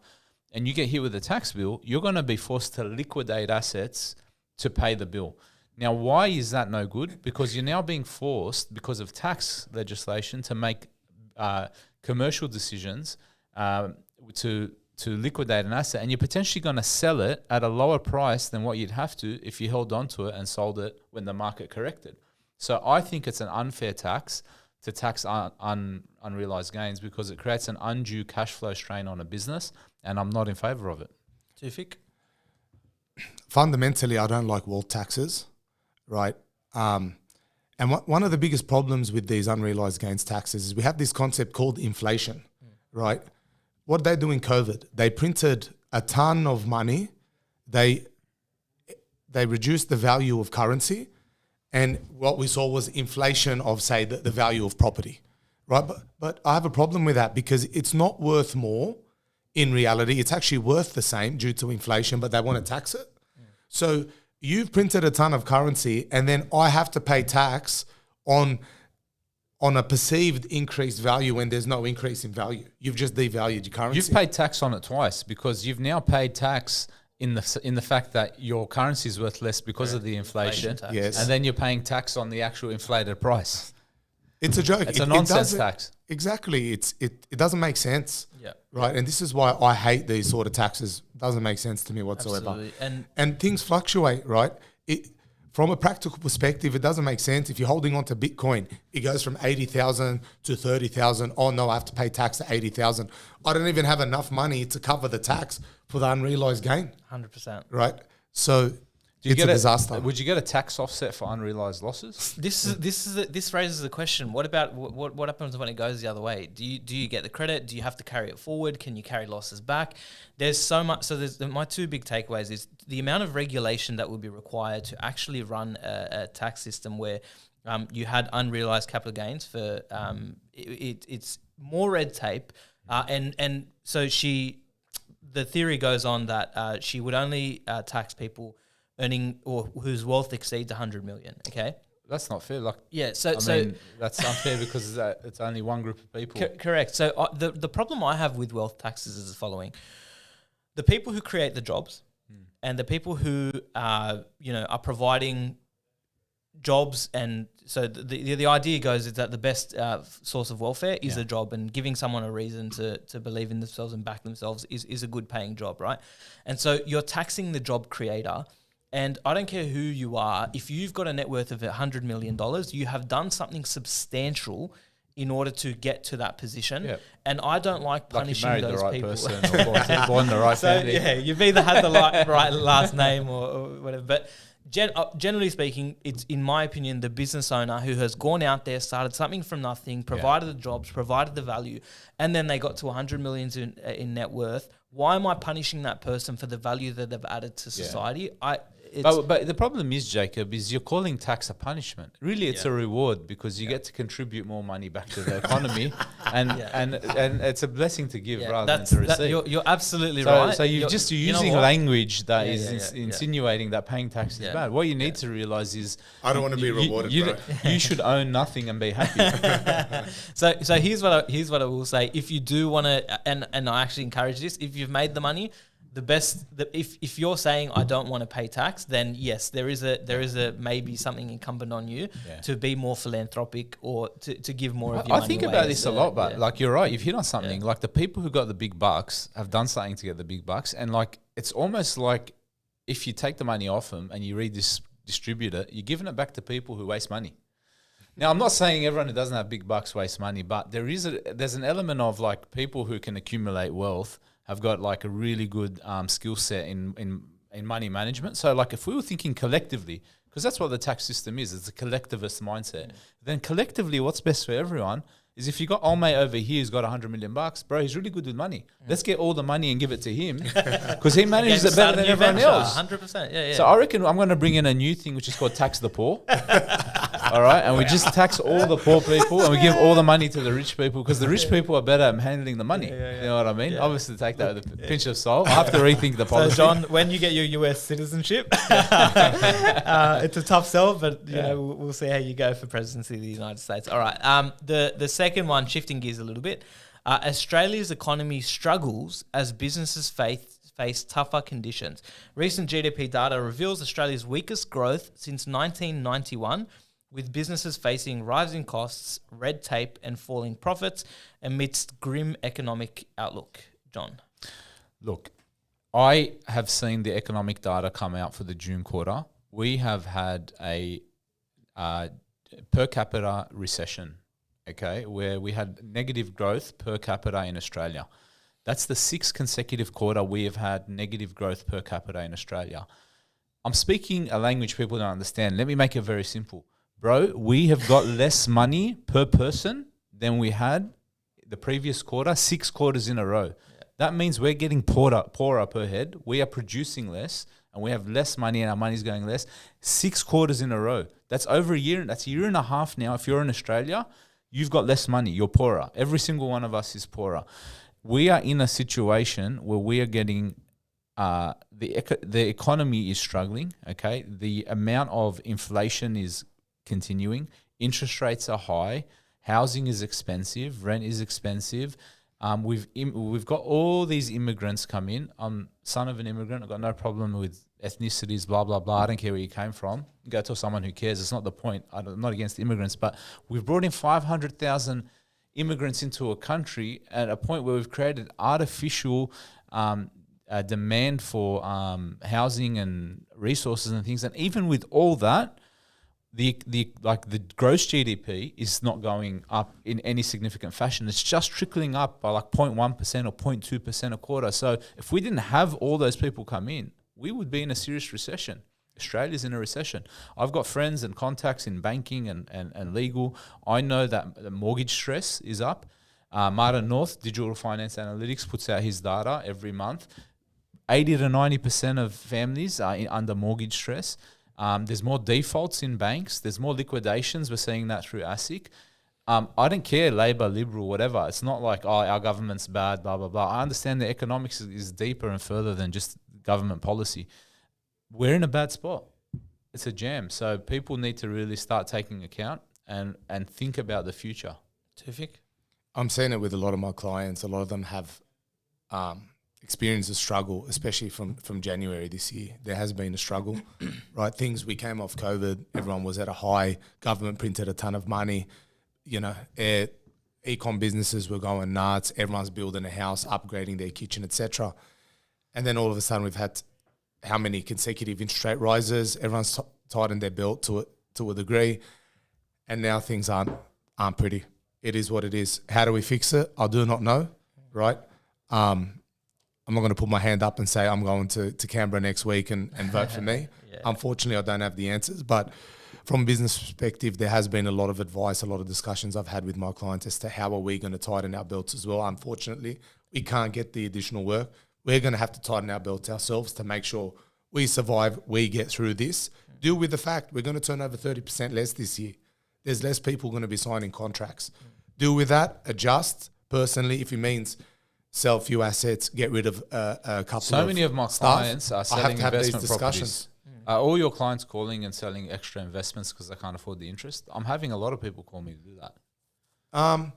and you get hit with a tax bill, you're going to be forced to liquidate assets to pay the bill. Now, why is that no good? Because you're now being forced, because of tax legislation, to make commercial decisions to liquidate an asset, and you're potentially going to sell it at a lower price than what you'd have to if you held on to it and sold it when the market corrected. So I think it's an unfair tax to tax unrealized gains because it creates an undue cash flow strain on a business, and I'm not in favor of it. Toufic? Fundamentally, I don't like wealth taxes, right? And one of the biggest problems with these unrealized gains taxes is we have this concept called inflation, right? What did they do in COVID? They printed a ton of money. They reduced the value of currency. And what we saw was inflation of, say, the value of property, right? But I have a problem with that because it's not worth more in reality. It's actually worth the same due to inflation, but they want to tax it. So you've printed a ton of currency and then I have to pay tax on a perceived increased value when there's no increase in value. You've just devalued your currency. You've paid tax on it twice because you've now paid tax in the fact that your currency is worth less because of the inflation. Yes. And then you're paying tax on the actual inflated price. It's a joke. It's a nonsense tax. Exactly. It doesn't make sense. Yeah. Right. And this is why I hate these sort of taxes. It doesn't make sense to me whatsoever. Absolutely. And things fluctuate, right? From a practical perspective, it doesn't make sense. If you're holding on to Bitcoin, it goes from 80,000 to 30,000. Oh no, I have to pay tax at 80,000. I don't even have enough money to cover the tax for the unrealized gain. 100%. Right. So it's a disaster. Would you get a tax offset for unrealized losses? This raises the question. What about what happens when it goes the other way? Do you get the credit? Do you have to carry it forward? Can you carry losses back? There's so much. So my two big takeaways is the amount of regulation that would be required to actually run a tax system where you had unrealized capital gains for it's more red tape, and so the theory goes on that she would only tax people earning or whose wealth exceeds 100 million. Okay, that's not fair. I mean, that's unfair because it's only one group of people. Correct. So the problem I have with wealth taxes is the following: the people who create the jobs and the people who are providing jobs, and so the idea goes is that the best source of welfare is a job, and giving someone a reason to believe in themselves and back themselves is a good paying job, right? And so you're taxing the job creator. And I don't care who you are, if you've got a net worth of $100 million, you have done something substantial in order to get to that position. Yep. And I don't like punishing those people. Person or born the right family. Yeah, you've either had the right last name or whatever. But generally speaking, it's, in my opinion, the business owner who has gone out there, started something from nothing, provided the jobs, provided the value, and then they got to 100 million in net worth. Why am I punishing that person for the value that they've added to society? But the problem is, Jacob, is you're calling tax a punishment. Really, it's a reward because you get to contribute more money back to the economy, and it's a blessing to give rather than to receive. You're absolutely right. So you're using language that is insinuating that paying tax is bad. What you need to realize is I don't want to be rewarded. You should own nothing and be happy. So here's what I will say. If you do want to, and I actually encourage this, if you've made the money, if you're saying I don't want to pay tax, then yes, there is a maybe something incumbent on you to be more philanthropic or to give more of your money. I think about this a lot, but like you're right, you've hit on something. Like the people who got the big bucks have done something to get the big bucks, and like it's almost like if you take the money off them and you read this distribute it, you're giving it back to people who waste money. Now, I'm not saying everyone who doesn't have big bucks wastes money, but there's an element of like people who can accumulate wealth have got like a really good skill set in money management. So like if we were thinking collectively, because that's what the tax system is, it's a collectivist mindset. Then collectively, what's best for everyone is if you got old mate over here who's got $100 million, bro, he's really good with money. Let's get all the money and give it to him because he manages it better than everyone else. 100%. Yeah. So I reckon I'm going to bring in a new thing which is called tax the poor. All right, and we just tax all the poor people and we give all the money to the rich people because the rich people are better at handling the money. You know what I mean? Obviously, take that with a pinch of salt. I have to rethink the policy. So, John, when you get your US citizenship, it's a tough sell, but you know we'll see how you go for presidency of the United States. All right. The second one, shifting gears a little bit. Australia's economy struggles as businesses face tougher conditions. Recent GDP data reveals Australia's weakest growth since 1991, with businesses facing rising costs, red tape, and falling profits amidst grim economic outlook. John? Look, I have seen the economic data come out for the June quarter. We have had a per capita recession, okay, where we had negative growth per capita in Australia. That's the 6th consecutive quarter we have had negative growth per capita in Australia. I'm speaking a language people don't understand. Let me make it very simple. Bro, we have got less money per person than we had the previous quarter, 6 quarters in a row. Yeah. That means we're getting poorer per head. We are producing less and we have less money and our money's going less. 6 quarters in a row. That's over a year. That's a year and a half now. If you're in Australia, you've got less money. You're poorer. Every single one of us is poorer. We are in a situation where we are getting the economy is struggling, okay? The amount of inflation is continuing. Interest rates are high. Housing is expensive. Rent is expensive. We've got all these immigrants come in. I'm son of an immigrant. I've got no problem with ethnicities, blah, blah, blah. I don't care where you came from. Go tell someone who cares. It's not the point. I'm not against immigrants, but we've brought in 500,000 immigrants into a country at a point where we've created artificial demand for housing and resources and things. And even with all that, the gross GDP is not going up in any significant fashion. It's just trickling up by like 0.1% or 0.2% a quarter. So if we didn't have all those people come in, we would be in a serious recession. Australia's in a recession. I've got friends and contacts in banking and legal. I know that the mortgage stress is up. Martin North, Digital Finance Analytics, puts out his data every month. 80 to 90% of families are under mortgage stress. There's more defaults in banks. There's more liquidations. We're seeing that through ASIC. I don't care, Labor, Liberal, whatever. It's not like, oh, our government's bad, blah, blah, blah. I understand the economics is deeper and further than just government policy. We're in a bad spot. It's a jam. So people need to really start taking account and think about the future. Toufic? I'm seeing it with a lot of my clients. A lot of them have experienced a struggle, especially from January this year. There has been a struggle, right? We came off COVID. Everyone was at a high. Government printed a ton of money. You know, e-com businesses were going nuts. Everyone's building a house, upgrading their kitchen, etc. And then all of a sudden we've had how many consecutive interest rate rises? Everyone's tightened their belt to a degree, and now things aren't pretty. It is what it is. How do we fix it? I do not know, right? I'm not going to put my hand up and say I'm going to Canberra next week and vote for me. Yeah. Unfortunately, I don't have the answers. But from a business perspective, there has been a lot of advice, a lot of discussions I've had with my clients as to how are we going to tighten our belts as well. Unfortunately, we can't get the additional work. We're going to have to tighten our belts ourselves to make sure we survive, we get through this. Deal with the fact we're going to turn over 30% less this year. There's less people going to be signing contracts. Deal with that, adjust. Personally, if it means sell a few assets, get rid of a couple So many of my clients are selling investment properties. Are all your clients calling and selling extra investments because they can't afford the interest? I'm having a lot of people call me to do that.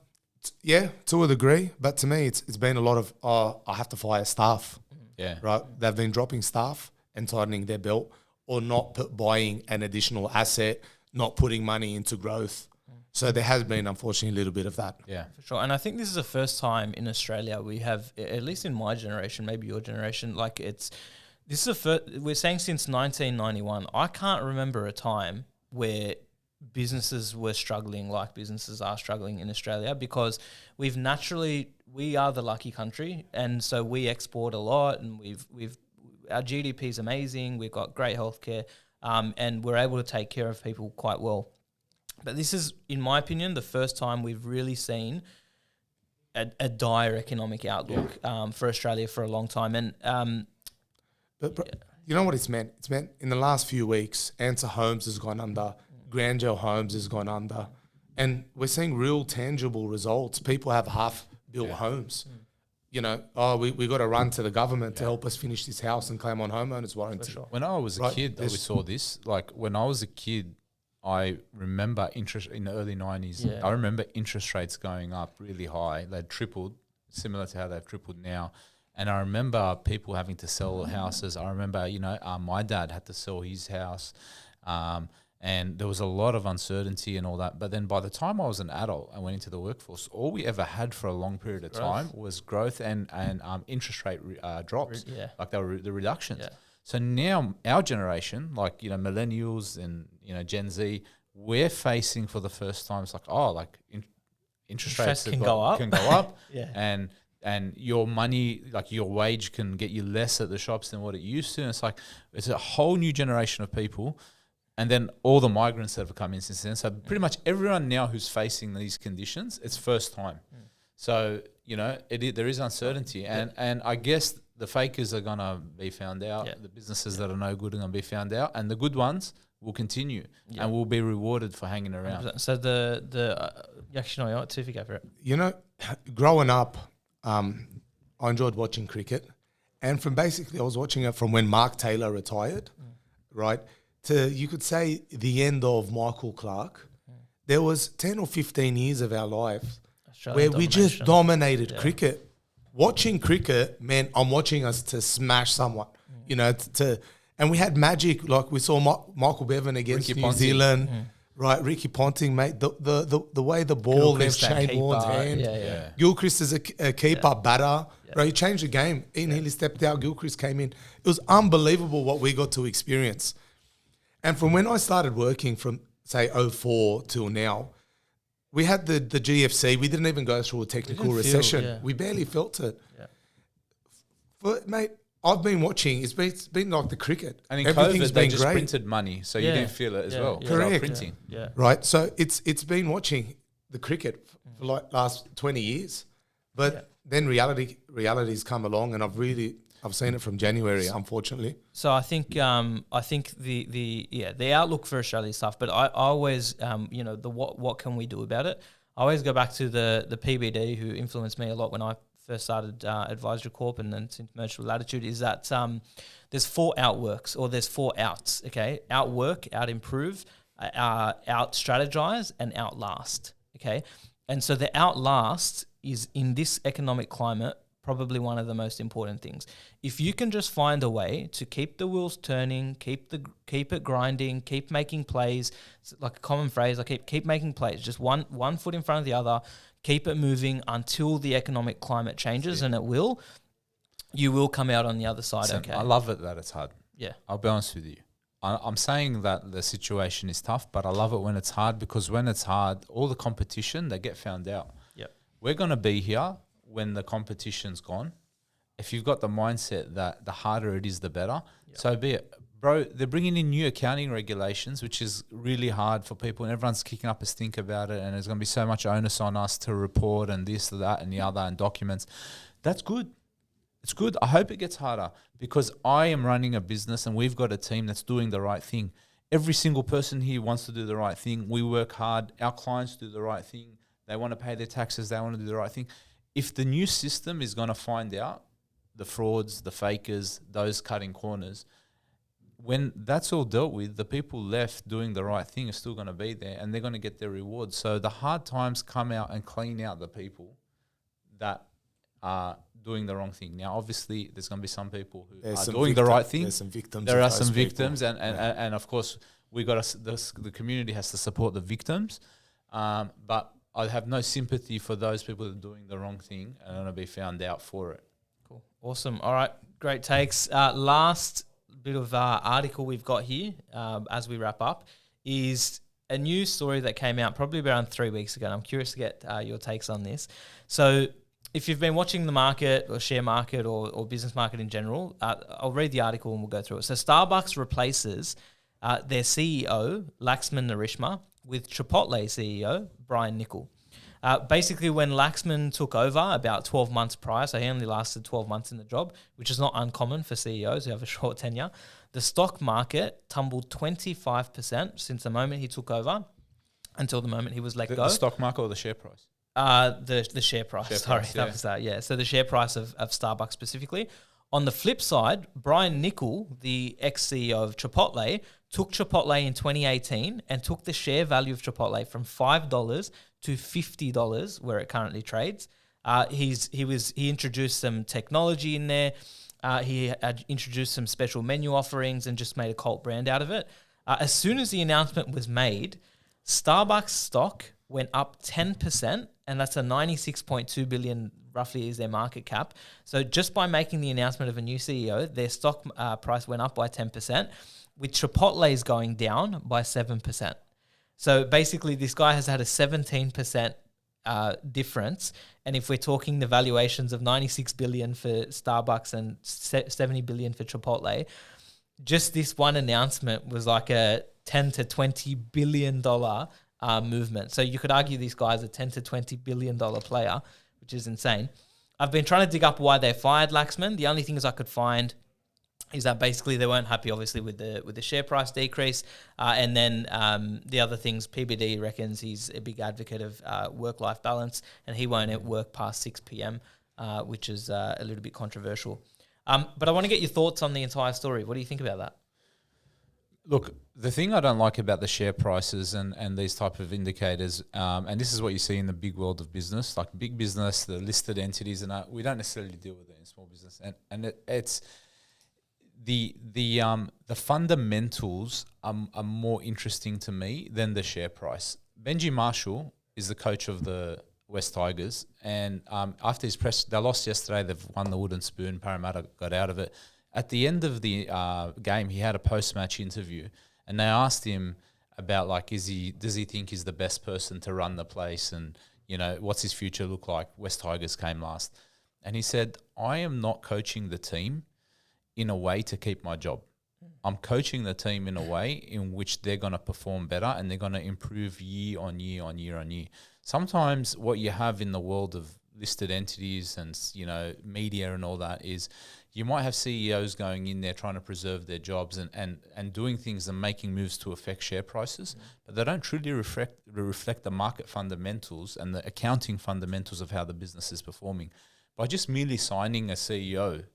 Yeah, to a degree. But to me, it's been a lot of, I have to fire staff. Yeah. Right? They've been dropping staff and tightening their belt, or not buying an additional asset, not putting money into growth. So there has been, unfortunately, a little bit of that. Yeah, for sure. And I think this is the first time in Australia we have, at least in my generation, maybe your generation, like This is we're saying since 1991. I can't remember a time where businesses were struggling like businesses are struggling in Australia, because we are the lucky country, and so we export a lot, and our GDP is amazing. We've got great healthcare, and we're able to take care of people quite well. But this is, in my opinion, the first time we've really seen a dire economic outlook for Australia for a long time. And But you know what it's meant? It's meant in the last few weeks, Answer Homes has gone under, Grandeur Homes has gone under, and we're seeing real tangible results. People have half-built homes. You know, we got to run to the government to help us finish this house and claim on homeowners warranty. sure. When I was a kid, we saw this. Like when I was a kid, I remember interest in the early 90s. Yeah. I remember interest rates going up really high. They'd tripled, similar to how they've tripled now. And I remember people having to sell houses. I remember, my dad had to sell his house. And there was a lot of uncertainty and all that. But then by the time I was an adult and went into the workforce, all we ever had for a long period of time was growth and interest rate drops, like they were the reductions. Yeah. So now our generation, like, millennials and, Gen Z, we're facing for the first time, it's like, interest rates can go up. Yeah. And your money, like your wage can get you less at the shops than what it used to. And it's a whole new generation of people. And then all the migrants that have come in since then. So pretty much everyone now who's facing these conditions, it's first time. So, there is uncertainty. And I guess the fakers are going to be found out. The businesses that are no good are going to be found out. And the good ones will continue and will be rewarded for hanging around. So actually, no, Toufic go for it. Growing up, I enjoyed watching cricket. And I was watching it from when Mark Taylor retired, right? To, you could say, the end of Michael Clarke. There was 10 or 15 years of our lives where we just dominated cricket. Watching cricket meant I'm watching us to smash someone, and we had magic. Like we saw Michael Bevan against Ricky New Ponting. Zealand, right? Ricky Ponting, mate. The way the ball left Shane Warne's hand. Gilchrist is a keeper, batter. Right, he changed the game. Ian Healy stepped out. Gilchrist came in. It was unbelievable what we got to experience. And from when I started working from, say, 2004 till now, we had the GFC. We didn't even go through a technical recession. We barely felt it. Yeah. But, mate, I've been watching. It's been like the cricket. And in Everything's COVID, they been just great. printed money, so you didn't feel it as well. Yeah. Correct. Printing. Yeah. Right. So it's been watching the cricket for like last 20 years. But then reality's come along, and I've seen it from January, unfortunately. So I think the outlook for Australia is tough, but I always what can we do about it? I always go back to the PBD who influenced me a lot when I first started Advisory Corp and then since merged with Latitude, is that there's 4 outworks, or there's 4 outs. Okay, outwork, out improve, out strategize, and outlast. Okay, and so the outlast is, in this economic climate, probably one of the most important things. If you can just find a way to keep the wheels turning, keep it grinding, keep making plays, it's like a common phrase, like keep making plays, just one foot in front of the other, keep it moving until the economic climate changes, and you will come out on the other side. Okay. I love it that it's hard. Yeah. I'll be honest with you. I'm saying that the situation is tough, but I love it when it's hard, because when it's hard, all the competition, they get found out. Yep. We're going to be here when the competition's gone. If you've got the mindset that the harder it is, the better, so be it. Bro, they're bringing in new accounting regulations, which is really hard for people, and everyone's kicking up a stink about it, and there's going to be so much onus on us to report and this, that, and the other, and documents. That's good. It's good. I hope it gets harder, because I am running a business and we've got a team that's doing the right thing. Every single person here wants to do the right thing. We work hard. Our clients do the right thing. They want to pay their taxes. They want to do the right thing. If the new system is going to find out the frauds, the fakers, those cutting corners, when that's all dealt with, the people left doing the right thing are still going to be there, and they're going to get their rewards. So the hard times come out and clean out the people that are doing the wrong thing. Now, obviously, there's going to be some people who are doing the right thing. There's some victims. There are some victims, and of course, the community has to support the victims. But I have no sympathy for those people that are doing the wrong thing and are going to be found out for it. Cool. Awesome. All right. Great takes. Last bit of article we've got here as we wrap up is a news story that came out probably around 3 weeks ago. And I'm curious to get your takes on this. So if you've been watching the market or share market or business market in general, I'll read the article and we'll go through it. So Starbucks replaces their CEO, Laxman Narasimha, with Chipotle CEO, Brian Niccol. Basically, when Laxman took over about 12 months prior, so he only lasted 12 months in the job, which is not uncommon for CEOs who have a short tenure, the stock market tumbled 25% since the moment he took over until the moment he was let go. The stock market or the share price? The share price. Yeah. That was that. Yeah. So the share price of Starbucks specifically. On the flip side, Brian Niccol, the ex-CEO of Chipotle, took Chipotle in 2018 and took the share value of Chipotle from $5 to $50 where it currently trades. He introduced some technology in there. He had introduced some special menu offerings and just made a cult brand out of it. As soon as the announcement was made, Starbucks stock went up 10%, and that's a 96.2 billion roughly is their market cap. So just by making the announcement of a new CEO, their stock price went up by 10%, with Chipotle's going down by 7%. So basically this guy has had a 17% difference. And if we're talking the valuations of 96 billion for Starbucks and 70 billion for Chipotle, just this one announcement was like a 10 to 20 billion dollar movement. So you could argue this guy's a 10 to 20 billion dollar player, which is insane. I've been trying to dig up why they fired Laxman. The only things I could find is that basically they weren't happy, obviously, with the share price decrease. And then the other things, PBD reckons he's a big advocate of work-life balance, and he won't work past 6 p.m., which is a little bit controversial. But I want to get your thoughts on the entire story. What do you think about that? Look, the thing I don't like about the share prices and these type of indicators, and this is what you see in the big world of business, like big business, the listed entities, and we don't necessarily deal with it in small business. And it's the fundamentals are more interesting to me than the share price. Benji Marshall is the coach of the West Tigers, and after his press, they lost yesterday. They've won the wooden spoon. Parramatta got out of it. At the end of the game, he had a post-match interview, and they asked him about does he think he's the best person to run the place, and what's his future look like? West Tigers came last, and he said, "I am not coaching the team in a way to keep my job. I'm coaching the team in a way in which they're going to perform better and they're going to improve year on year on year on year." Sometimes what you have in the world of listed entities and media and all that is you might have CEOs going in there trying to preserve their jobs and doing things and making moves to affect share prices, but they don't truly reflect the market fundamentals and the accounting fundamentals of how the business is performing. By just merely signing a CEO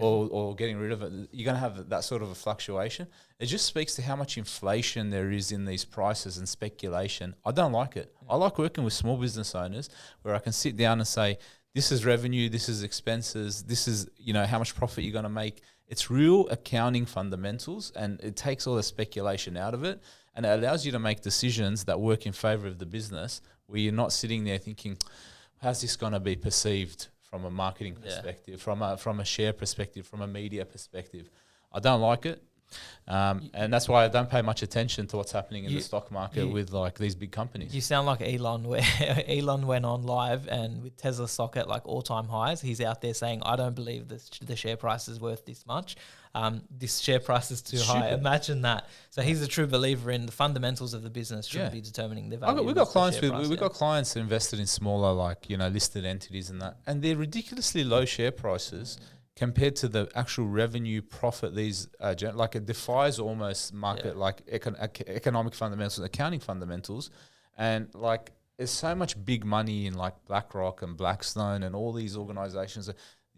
or getting rid of it, you're going to have that sort of a fluctuation. It just speaks to how much inflation there is in these prices and speculation. I don't like it. I like working with small business owners where I can sit down and say, this is revenue, this is expenses, this is how much profit you're going to make. It's real accounting fundamentals, and it takes all the speculation out of it, and it allows you to make decisions that work in favor of the business, where you're not sitting there thinking, how's this going to be perceived from a marketing perspective, from a share perspective, from a media perspective. I don't like it. And that's why I don't pay much attention to what's happening in the stock market with these big companies. You sound like Elon, where Elon went on live and with Tesla stock at all-time highs, he's out there saying, I don't believe the share price is worth this much. This share price is too high. Imagine that. So he's a true believer in the fundamentals of the business should be determining the value. We've got clients invested in smaller listed entities and they're ridiculously low share prices compared to the actual revenue profit these it defies almost market economic fundamentals and accounting fundamentals, and there's so much big money in BlackRock and Blackstone and all these organizations.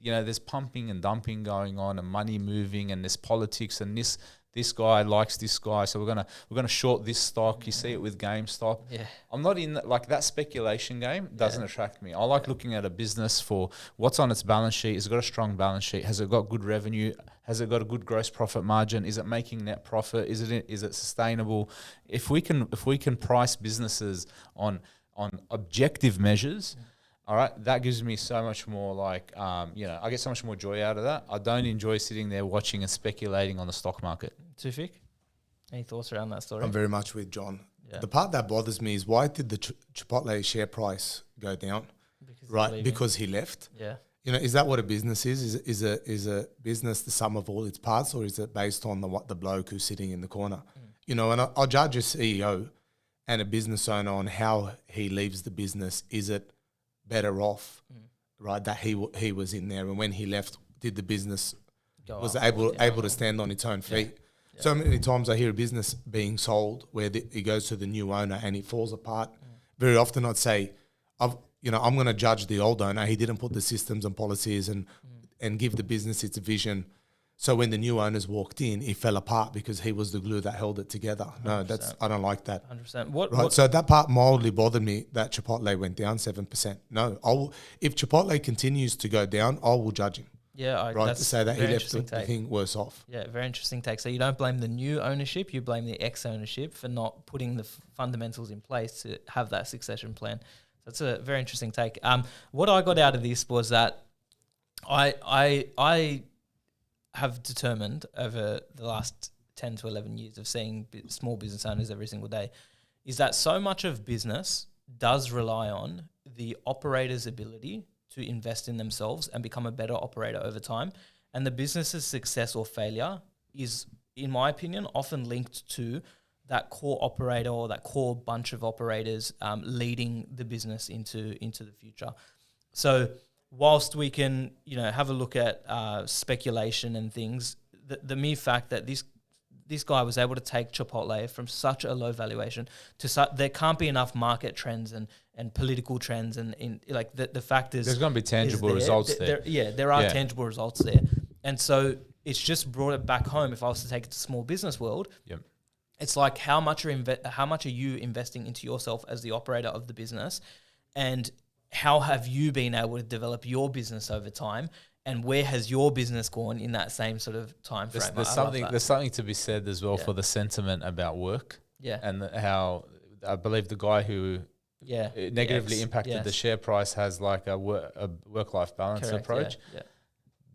There's pumping and dumping going on and money moving, and there's politics, and this guy likes this guy, so we're gonna short this stock. You see it with GameStop. Yeah. I'm not in that speculation game. Doesn't attract me. I like looking at a business for what's on its balance sheet. Has it got a strong balance sheet? Has it got good revenue? Has it got a good gross profit margin? Is it making net profit? Is it sustainable? If we can price businesses on objective measures, All right, that gives me so much more like, I get so much more joy out of that. I don't enjoy sitting there watching and speculating on the stock market. Toufic, any thoughts around that story? I'm very much with John. Yeah. The part that bothers me is why did the Chipotle share price go down? Because he left. Yeah. Is that what a business is? Is a business the sum of all its parts, or is it based on the bloke who's sitting in the corner? And I'll judge a CEO and a business owner on how he leaves the business. Is it better off, right, that he was in there, and when he left, did the business was able to stand on its own feet? Yeah. So many times I hear a business being sold where it goes to the new owner and it falls apart. Very often I'd say, I'm going to judge the old owner. He didn't put the systems and policies and give the business its vision. So when the new owners walked in, it fell apart because he was the glue that held it together. 100%. No, I don't like that. 100%. So that part mildly bothered me that Chipotle went down 7%. No, if Chipotle continues to go down, I will judge him. Yeah, right, to say that he left the thing worse off. Yeah, very interesting take. So you don't blame the new ownership, you blame the ex-ownership for not putting the fundamentals in place to have that succession plan. That's a very interesting take. What I got out of this was that I have determined over the last 10 to 11 years of seeing small business owners every single day is that so much of business does rely on the operator's ability to invest in themselves and become a better operator over time. And the business's success or failure is, in my opinion, often linked to that core operator or that core bunch of operators leading the business into the future. So whilst we can, have a look at speculation and things, the mere fact that this guy was able to take Chipotle from such a low valuation to there can't be enough market trends and political trends and the fact is there's going to be tangible results there. There are tangible results there, and so it's just brought it back home. If I was to take it to small business world, it's like how much are you investing into yourself as the operator of the business, and how have you been able to develop your business over time? And where has your business gone in that same sort of time frame? There's something to be said as well for the sentiment about work. Yeah. And how I believe the guy who negatively impacted the share price has like a work-life balance approach. Yeah.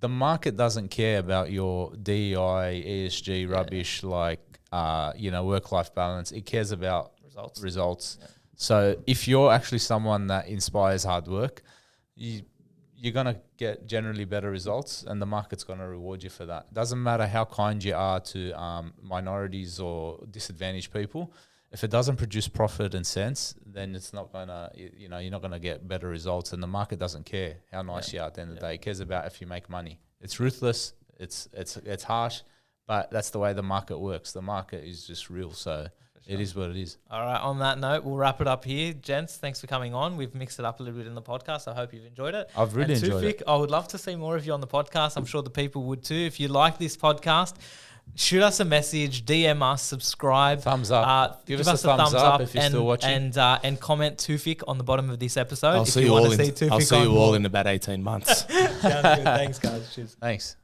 The market doesn't care about your DEI, ESG rubbish work-life balance. It cares about results. Yeah. So if you're actually someone that inspires hard work, you're going to get generally better results, and the market's going to reward you for that. Doesn't matter how kind you are to minorities or disadvantaged people. If it doesn't produce profit and cents, then it's not going to, you're not going to get better results, and the market doesn't care how nice you are at the end of the day. It cares about if you make money. It's ruthless. It's harsh, but that's the way the market works. The market is just real, so it is what it is. All right, on that note, we'll wrap it up here. Gents, thanks for coming on. We've mixed it up a little bit in the podcast. I hope you've enjoyed it. I've really enjoyed it. I would love to see more of you on the podcast. I'm sure the people would too. If you like this podcast, shoot us a message, DM us, subscribe. Thumbs up. Give us a thumbs up if you're still watching. And comment Toufic on the bottom of this episode. I'll see you all in about 18 months. Sounds good. Thanks, guys. Cheers. Thanks.